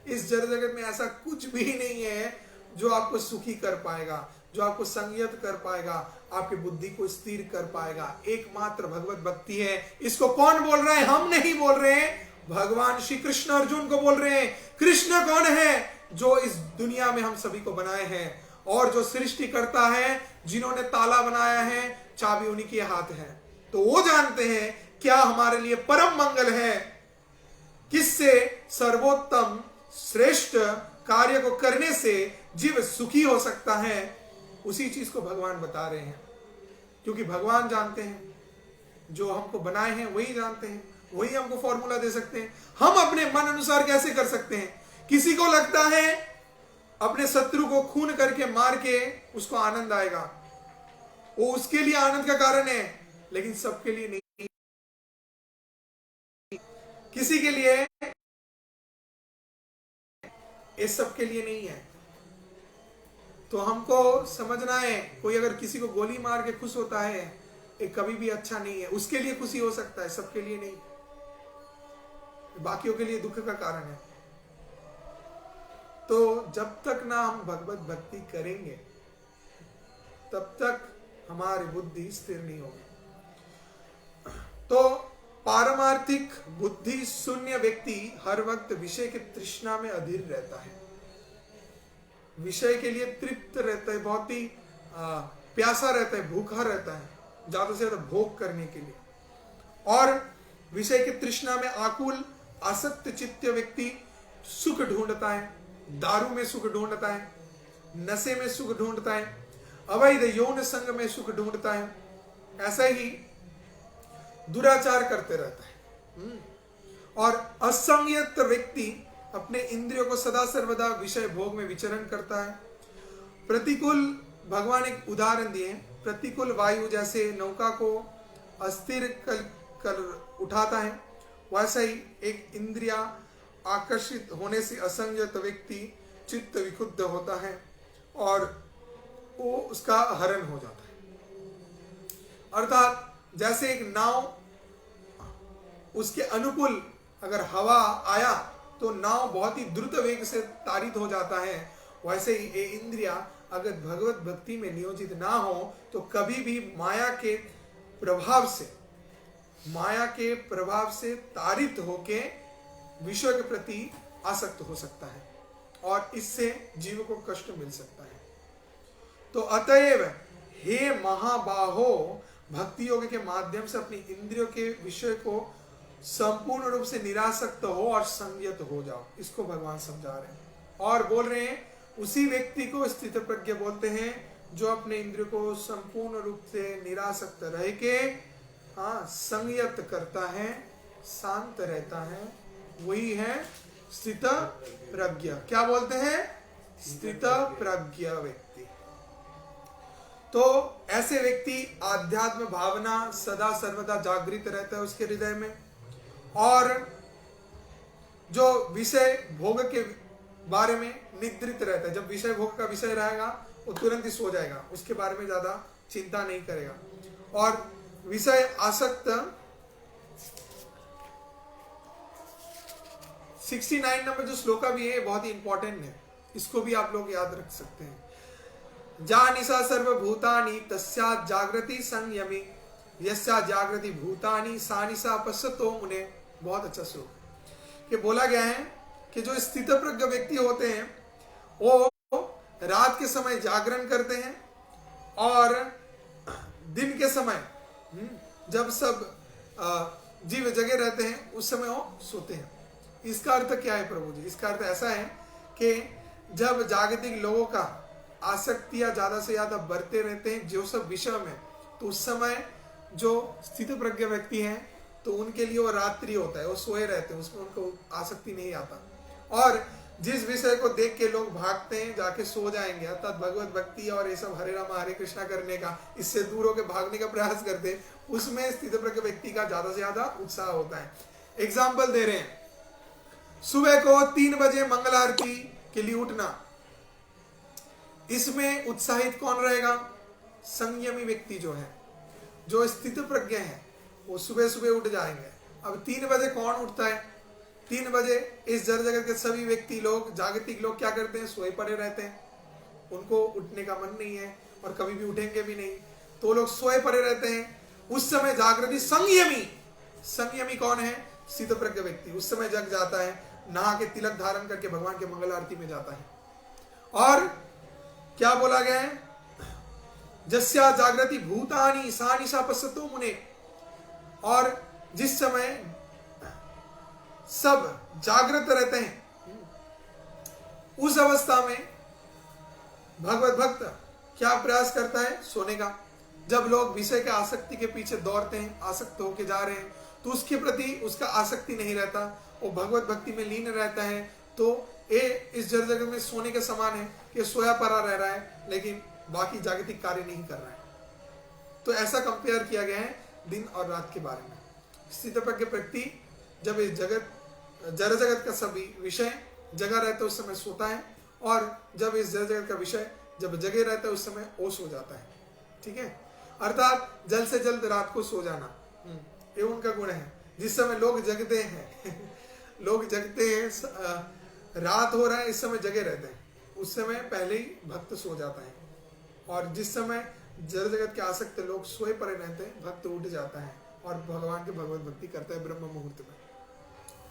इस जड़ जगत में ऐसा कुछ भी नहीं है जो आपको सुखी कर पाएगा। जो आपको संयत कर पाएगा, आपकी बुद्धि को स्थिर कर पाएगा, एकमात्र भगवत भक्ति है। इसको कौन बोल रहा है? हम नहीं बोल रहे हैं, भगवान श्री कृष्ण अर्जुन को बोल रहे हैं। कृष्ण कौन है? जो इस दुनिया में हम सभी को बनाए हैं, और जो सृष्टि करता है, जिन्होंने ताला बनाया है, चाबी उन्हीं के हाथ है। तो वो जानते हैं क्या हमारे लिए परम मंगल है, किससे सर्वोत्तम श्रेष्ठ कार्य को करने से जीव सुखी हो सकता है। उसी चीज को भगवान बता रहे हैं, क्योंकि भगवान जानते हैं, जो हमको बनाए हैं वही जानते हैं, वही हमको फॉर्मूला दे सकते हैं। हम अपने मन अनुसार कैसे कर सकते हैं? किसी को लगता है अपने शत्रु को खून करके मार के उसको आनंद आएगा, वो उसके लिए आनंद का कारण है, लेकिन सबके लिए नहीं, किसी के लिए, ये सबके लिए नहीं है। तो हमको समझना है, कोई अगर किसी को गोली मार के खुश होता है, ये कभी भी अच्छा नहीं है। उसके लिए खुशी हो सकता है, सबके लिए नहीं, बाकियों के लिए दुख का कारण है। तो जब तक ना हम भगवत भक्ति करेंगे, तब तक हमारी बुद्धि स्थिर नहीं होगी। तो पारमार्थिक बुद्धि शून्य व्यक्ति हर वक्त विषय के तृष्णा में अधीर रहता है, विषय के लिए तृप्त रहता है, बहुत ही प्यासा रहता है, भूखा रहता है, ज्यादा से ज्यादा भोग करने के लिए। और विषय की तृष्णा में आकुल आसक्त चित्त व्यक्ति सुख ढूंढता है, दारू में सुख ढूंढता है, नशे में सुख ढूंढता है, अवैध यौन संग में सुख ढूंढता है, ऐसा ही दुराचार करते रहता है। और असंयत व्यक्ति अपने इंद्रियों को सदा सर्वदा विषय भोग में विचरण करता है। प्रतिकूल, भगवान एक उदाहरण दिए, प्रतिकूल वायु जैसे नौका को अस्थिर कर उठाता है, वैसा ही एक इंद्रिया आकर्षित होने से असंयत व्यक्ति चित्त विकुद्ध होता है और वो उसका हरण हो जाता है। अर्थात जैसे एक नाव, उसके अनुकूल अगर हवा आया तो नाव बहुत ही द्रुत वेग से ताड़ित हो जाता है, वैसे ही ये इंद्रिया अगर भगवत भक्ति में नियोजित ना हो तो कभी भी माया के प्रभाव से ताड़ित होके विषय के प्रति आसक्त हो सकता है और इससे जीव को कष्ट मिल सकता है। तो अतएव हे महाबाहो, भक्ति योग के माध्यम से अपनी इंद्रियों के विषय को संपूर्ण रूप से निरासक्त हो और संयत हो जाओ, इसको भगवान समझा रहे हैं। और बोल रहे हैं उसी व्यक्ति को स्थित प्रज्ञ बोलते हैं जो अपने इंद्रियों को संपूर्ण रूप से निरासक्त रह के संयत करता है, शांत रहता है, वही है स्थित प्रज्ञ। क्या बोलते हैं? स्थित प्रज्ञ व्यक्ति। तो ऐसे व्यक्ति आध्यात्म भावना सदा सर्वदा जागृत रहता है उसके हृदय में, और जो विषय भोग के बारे में निद्रित रहता है। जब विषय भोग का विषय रहेगा वो तुरंत ही सो जाएगा, उसके बारे में ज्यादा चिंता नहीं करेगा। और विषय आसक्त 69 नंबर जो श्लोका भी है बहुत ही इंपॉर्टेंट है, इसको भी आप लोग याद रख सकते हैं। जानिसा सर्वभूतानि तस्यात् जागृति संयमी यस्यात् जागृति भूतानि सानिसा पश्यतो मुने। बहुत अच्छा श्लोक है कि बोला गया है कि जो स्थित प्रज्ञ व्यक्ति होते हैं वो रात के समय जागरण करते हैं और दिन के समय जब सब जीव जगे रहते हैं उस समय वो सोते हैं। इसका अर्थ क्या है प्रभु जी? इसका अर्थ ऐसा है कि जब जागतिक लोगों का आसक्तियां ज्यादा से ज्यादा बढ़ते रहते हैं जो सब विषय में, तो उस समय जो स्थित प्रज्ञ व्यक्ति हैं तो उनके लिए वो रात्रि होता है, वो सोए रहते हैं, उसमें उनको आसक्ति नहीं आता। और जिस विषय को देख के लोग भागते हैं जाके सो जाएंगे, अर्थात भगवत भक्ति और ये सब हरे राम हरे कृष्णा करने का, इससे दूर होकर भागने का प्रयास करते हैं, उसमें स्थित प्रज्ञ व्यक्ति का ज्यादा से ज्यादा उत्साह होता है। एग्जाम्पल दे रहे हैं, सुबह को 3 बजे मंगल आरती के लिए उठना, इसमें उत्साहित कौन रहेगा? संयमी व्यक्ति जो है, जो स्थित प्रज्ञ है, वो सुबह सुबह उठ जाएंगे। अब 3 बजे कौन उठता है? 3 बजे इस जड़ जगत के सभी व्यक्ति लोग, जागतिक लोग क्या करते हैं? सोए पड़े रहते हैं। उनको उठने का मन नहीं है और कभी भी उठेंगे भी नहीं, तो लोग सोए पड़े रहते हैं। उस समय जागृति संयमी, संयमी कौन है? स्थितप्रज्ञ व्यक्ति। उस समय जग जाता है, नहा के तिलक धारण करके भगवान के मंगल आरती में जाता है। और क्या बोला गया है? जस्या जागृति भूतानि सा निशा पश्यतो मुने। और जिस समय सब जागृत रहते हैं उस अवस्था में भगवत भक्त क्या प्रयास करता है? सोने का। जब लोग विषय के आसक्ति के पीछे दौड़ते हैं, आसक्त होके जा रहे हैं, तो उसके प्रति उसका आसक्ति नहीं रहता, वो भगवत भक्ति में लीन रहता है। तो ये इस जड़ जगत में सोने के समान है कि सोया पड़ा रह रहा है लेकिन बाकी जागतिक कार्य नहीं कर रहा है। तो ऐसा कंपेयर किया गया है दिन और रात के बारे में। स्थितप्रज्ञ व्यक्ति जब इस जगत जड़ जगत का सभी विषय जगा रहता है उस समय सोता है, और जब इस जड़ जगत का विषय जब जगे रहता है उस समय वो सो जाता है। ठीक है, अर्थात जल्द से जल्द रात को सो जाना, ये उनका गुण है। जिस समय लोग जगते हैं लोग जगते हैं, रात हो रहा है इस समय जगे रहते हैं, उस समय पहले ही भक्त सो जाता है। और जिस समय जड़ जगत के आसक्त लोग सोए पड़े रहते हैं, भक्त उठ जाता है और भगवान के भगवत भक्ति करता है ब्रह्म मुहूर्त में।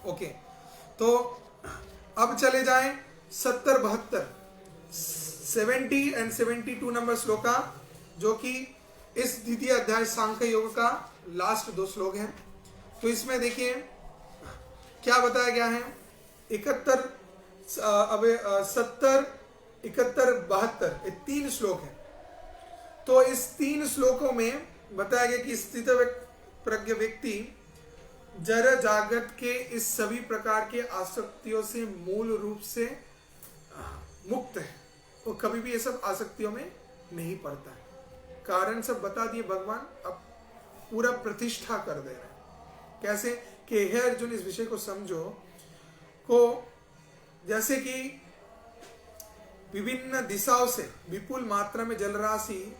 ओके, तो अब चले जाएं 70-72 70 एंड 72 नंबर श्लोका, जो कि इस द्वितीय अध्याय सांख्य योग का लास्ट 2 श्लोक हैं। तो इसमें देखिए क्या बताया गया है। 71 70 71 72 ये 3 श्लोक हैं। तो इस 3 श्लोकों में बताया गया कि स्थित प्रज्ञ व्यक्ति जड़ जागृत के इस सभी प्रकार के आसक्तियों से मूल रूप से मुक्त है। वो कभी भी ये सब आसक्तियों में नहीं पड़ता है। कारण सब बता दिए भगवान, अब पूरा प्रतिष्ठा कर दे रहे हैं। कैसे कि हे अर्जुन, इस विषय को समझो को जैसे कि विभिन्न दिशाओं से विपुल मात्रा में जलराशि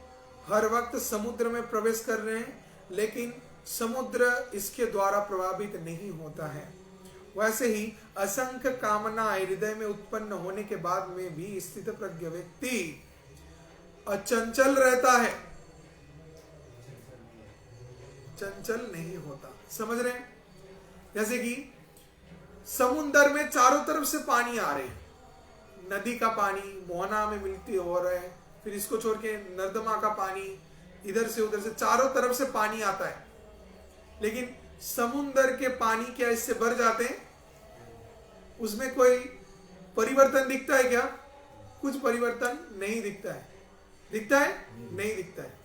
हर वक्त समुद्र में प्रवेश कर रहे हैं, लेकिन समुद्र इसके द्वारा प्रभावित नहीं होता है। वैसे ही असंख्य कामनाएं हृदय में उत्पन्न होने के बाद में भी स्थित प्रज्ञ व्यक्ति अचंचल रहता है, चंचल नहीं होता। समझ रहे हैं? जैसे कि समुद्र में चारों तरफ से पानी आ रहे हैं, नदी का पानी मोहना में मिलती हो रहा है, फिर इसको छोड़ के नर्दमा का पानी, इधर से उधर से चारों तरफ से पानी आता है, लेकिन समुद्र के पानी क्या इससे भर जाते हैं? उसमें कोई परिवर्तन दिखता है क्या? कुछ परिवर्तन नहीं दिखता है। दिखता है? नहीं दिखता है।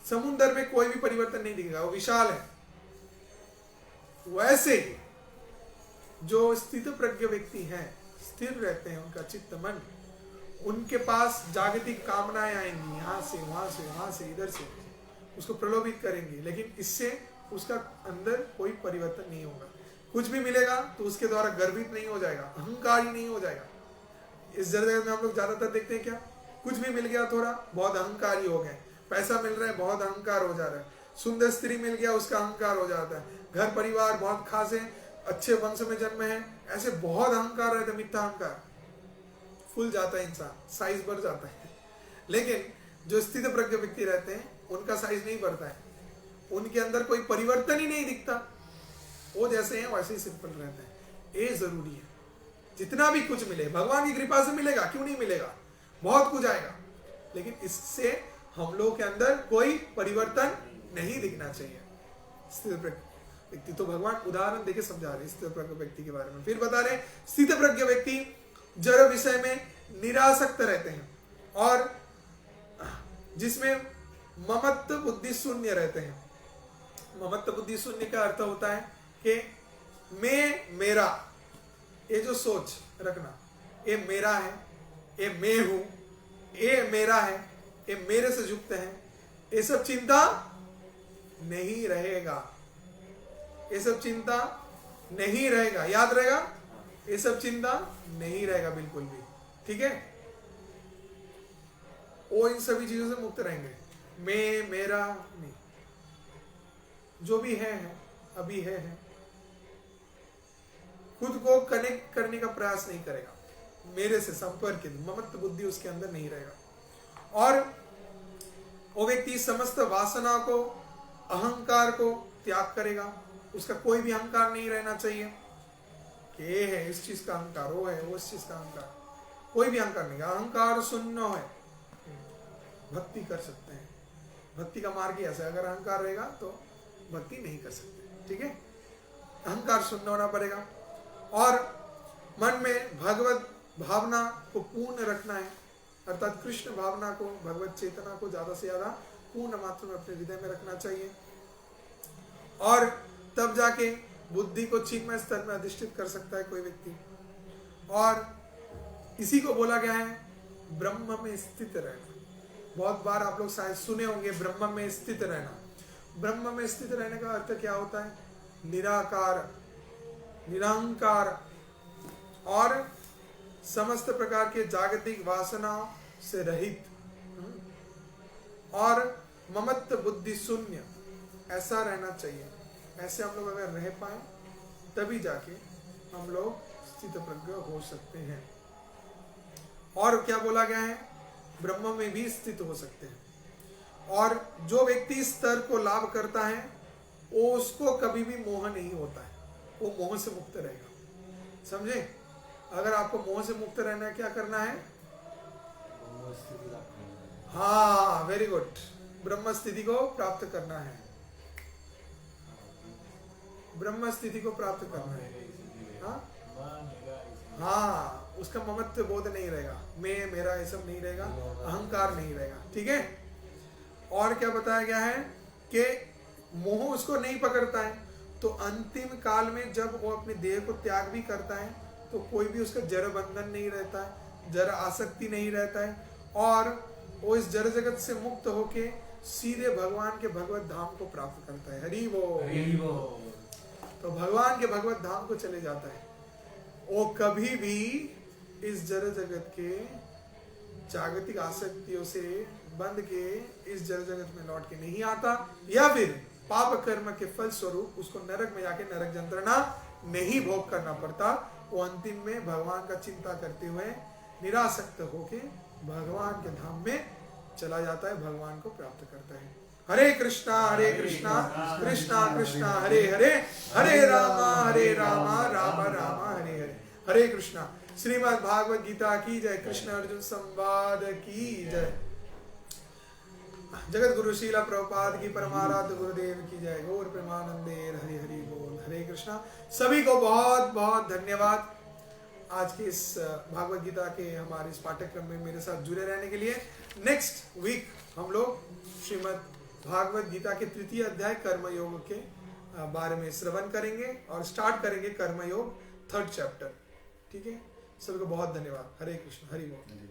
समुद्र में कोई भी परिवर्तन नहीं दिखेगा, वो विशाल है। वैसे ही जो स्थित प्रज्ञ व्यक्ति हैं, स्थिर रहते हैं, उनका चित्त मन, उनके पास जागतिक कामनाएं आएंगी, यहां से वहां से, वहां से इधर से, उसको प्रलोभित करेंगी, लेकिन इससे उसका अंदर कोई परिवर्तन नहीं होगा। कुछ भी मिलेगा तो उसके द्वारा गर्वित नहीं हो जाएगा, अहंकारी नहीं हो जाएगा। इस जगत में हम लोग ज्यादातर देखते हैं क्या, कुछ भी मिल गया थोड़ा बहुत अहंकारी हो गए, पैसा मिल रहा है बहुत अहंकार हो जा रहा है, सुंदर स्त्री मिल गया उसका अहंकार हो जाता है, घर परिवार बहुत खास है, अच्छे वंश में जन्म है, ऐसे बहुत अहंकार रहता है, मिथ्या अहंकार, फूल जाता है इंसान, साइज बढ़ जाता है। लेकिन जो स्थित प्रज्ञ व्यक्ति रहते हैं उनका साइज नहीं बढ़ता है, उनके अंदर कोई परिवर्तन ही नहीं दिखता, वो जैसे हैं वैसे ही सिंपल रहते हैं। ये जरूरी है। जितना भी कुछ मिले भगवान की कृपा से मिलेगा, क्यों नहीं मिलेगा, बहुत कुछ आएगा, लेकिन इससे हम लोग के अंदर कोई परिवर्तन नहीं दिखना चाहिए। स्थित व्यक्ति, तो भगवान उदाहरण देके समझा रहे स्थित प्रज्ञ व्यक्ति के बारे में। फिर बता रहे स्थित प्रज्ञ व्यक्ति जड़ विषय में निरासक्त रहते हैं और जिसमें ममत्व बुद्धि शून्य रहते हैं। ममत्व बुद्धि शून्य का अर्थ होता है कि मैं मेरा, ये जो सोच रखना, ये मेरा है, ये मैं हूं, ये मेरा है, ये मेरे से युक्त है, ये सब चिंता नहीं रहेगा, ये सब चिंता नहीं रहेगा, याद रहेगा, ये सब चिंता नहीं रहेगा बिल्कुल भी। ठीक है, वो इन सभी चीजों से मुक्त रहेंगे। मैं मेरा नहीं, जो भी है अभी है। खुद को कनेक्ट करने का प्रयास नहीं करेगा, मेरे से संपर्क, ममत्व बुद्धि उसके अंदर नहीं रहेगा। और वो व्यक्ति समस्त वासना को, अहंकार को त्याग करेगा। उसका कोई भी अहंकार नहीं रहना चाहिए कि ये है इस चीज का अहंकार, वो है वो इस चीज का अहंकार, कोई भी अहंकार नहीं। अहंकार शून्य है, भक्ति कर सकते हैं। भक्ति का मार्ग ही ऐसा है, अगर अहंकार रहेगा तो भक्ति नहीं कर सकते। ठीक है, अहंकार शून्य होना पड़ेगा और मन में भगवत भावना को पूर्ण रखना है, अर्थात कृष्ण भावना को, भगवत चेतना को ज्यादा से ज्यादा पूर्ण मात्रा में अपने हृदय में रखना चाहिए और तब जाके बुद्धि को चिन्मय स्तर में अधिष्ठित कर सकता है कोई व्यक्ति। और इसी को बोला गया है ब्रह्म में स्थित रहना। बहुत बार आप लोग शायद सुने होंगे ब्रह्म में स्थित रहना। ब्रह्म में स्थित रहने का अर्थ क्या होता है? निराकार, निरंकार और समस्त प्रकार के जागतिक वासनाओं से रहित और ममत्व बुद्धि शून्य, ऐसा रहना चाहिए। ऐसे हम लोग अगर रह पाए तभी जाके हम लोग स्थित प्रज्ञ हो सकते हैं। और क्या बोला गया है? ब्रह्म में भी स्थित हो सकते हैं। और जो व्यक्ति इस स्तर को लाभ करता है वो उसको कभी भी मोह नहीं होता है, वो मोह से मुक्त रहेगा। समझे? अगर आपको मोह से मुक्त रहना है, क्या करना है? हाँ, वेरी गुड, ब्रह्म स्थिति को प्राप्त करना है। ब्रह्म स्थिति को प्राप्त करना है। हाँ, उसका ममत्व बोध नहीं रहेगा, मैं मेरा ये सब नहीं रहेगा, अहंकार नहीं रहेगा। ठीक है। और क्या बताया गया है कि मोह उसको नहीं पकड़ता है, तो अंतिम काल में जब वो अपने देह को त्याग भी करता है तो कोई भी उसका जड़ बंधन नहीं रहता है, जड़ आसक्ति नहीं रहता है और वो इस जड़ जगत से मुक्त होके सीधे भगवान के भगवत धाम को प्राप्त करता है। हरि बोल। तो भगवान के भगवत धाम को चले जाता है। वो कभी भी इस जड़ जगत के जागतिक आसक्तियों से बंध के इस जड़ जगत में लौट के नहीं आता, या फिर पाप कर्म के फल स्वरूप उसको नरक में जाके नरक यंत्रणा नहीं भोग करना पड़ता। वो अंतिम में भगवान का चिंता करते हुए निरासक्त होके भगवान के धाम में चला जाता है, भगवान को प्राप्त करता है। हरे कृष्णा कृष्णा कृष्णा हरे हरे, हरे रामा राम राम हरे हरे। हरे कृष्णा। श्रीमद् भागवत गीता की जय। कृष्ण अर्जुन संवाद की जय। जगत गुरु श्रीला प्रभुपाद की, परमाराध्य गुरुदेव की जय। गौर प्रेमानंदे हरि हरि बोल। हरे कृष्णा। सभी को बहुत बहुत धन्यवाद आज के इस भागवत गीता के हमारे इस पाठ्यक्रम में मेरे साथ जुड़े रहने के लिए। नेक्स्ट वीक हम लोग श्रीमद् भागवत गीता के 3य अध्याय कर्मयोग के बारे में श्रवण करेंगे और स्टार्ट करेंगे कर्मयोग 3rd चैप्टर। ठीक है। सबको बहुत धन्यवाद। हरे कृष्ण। हरि बोल।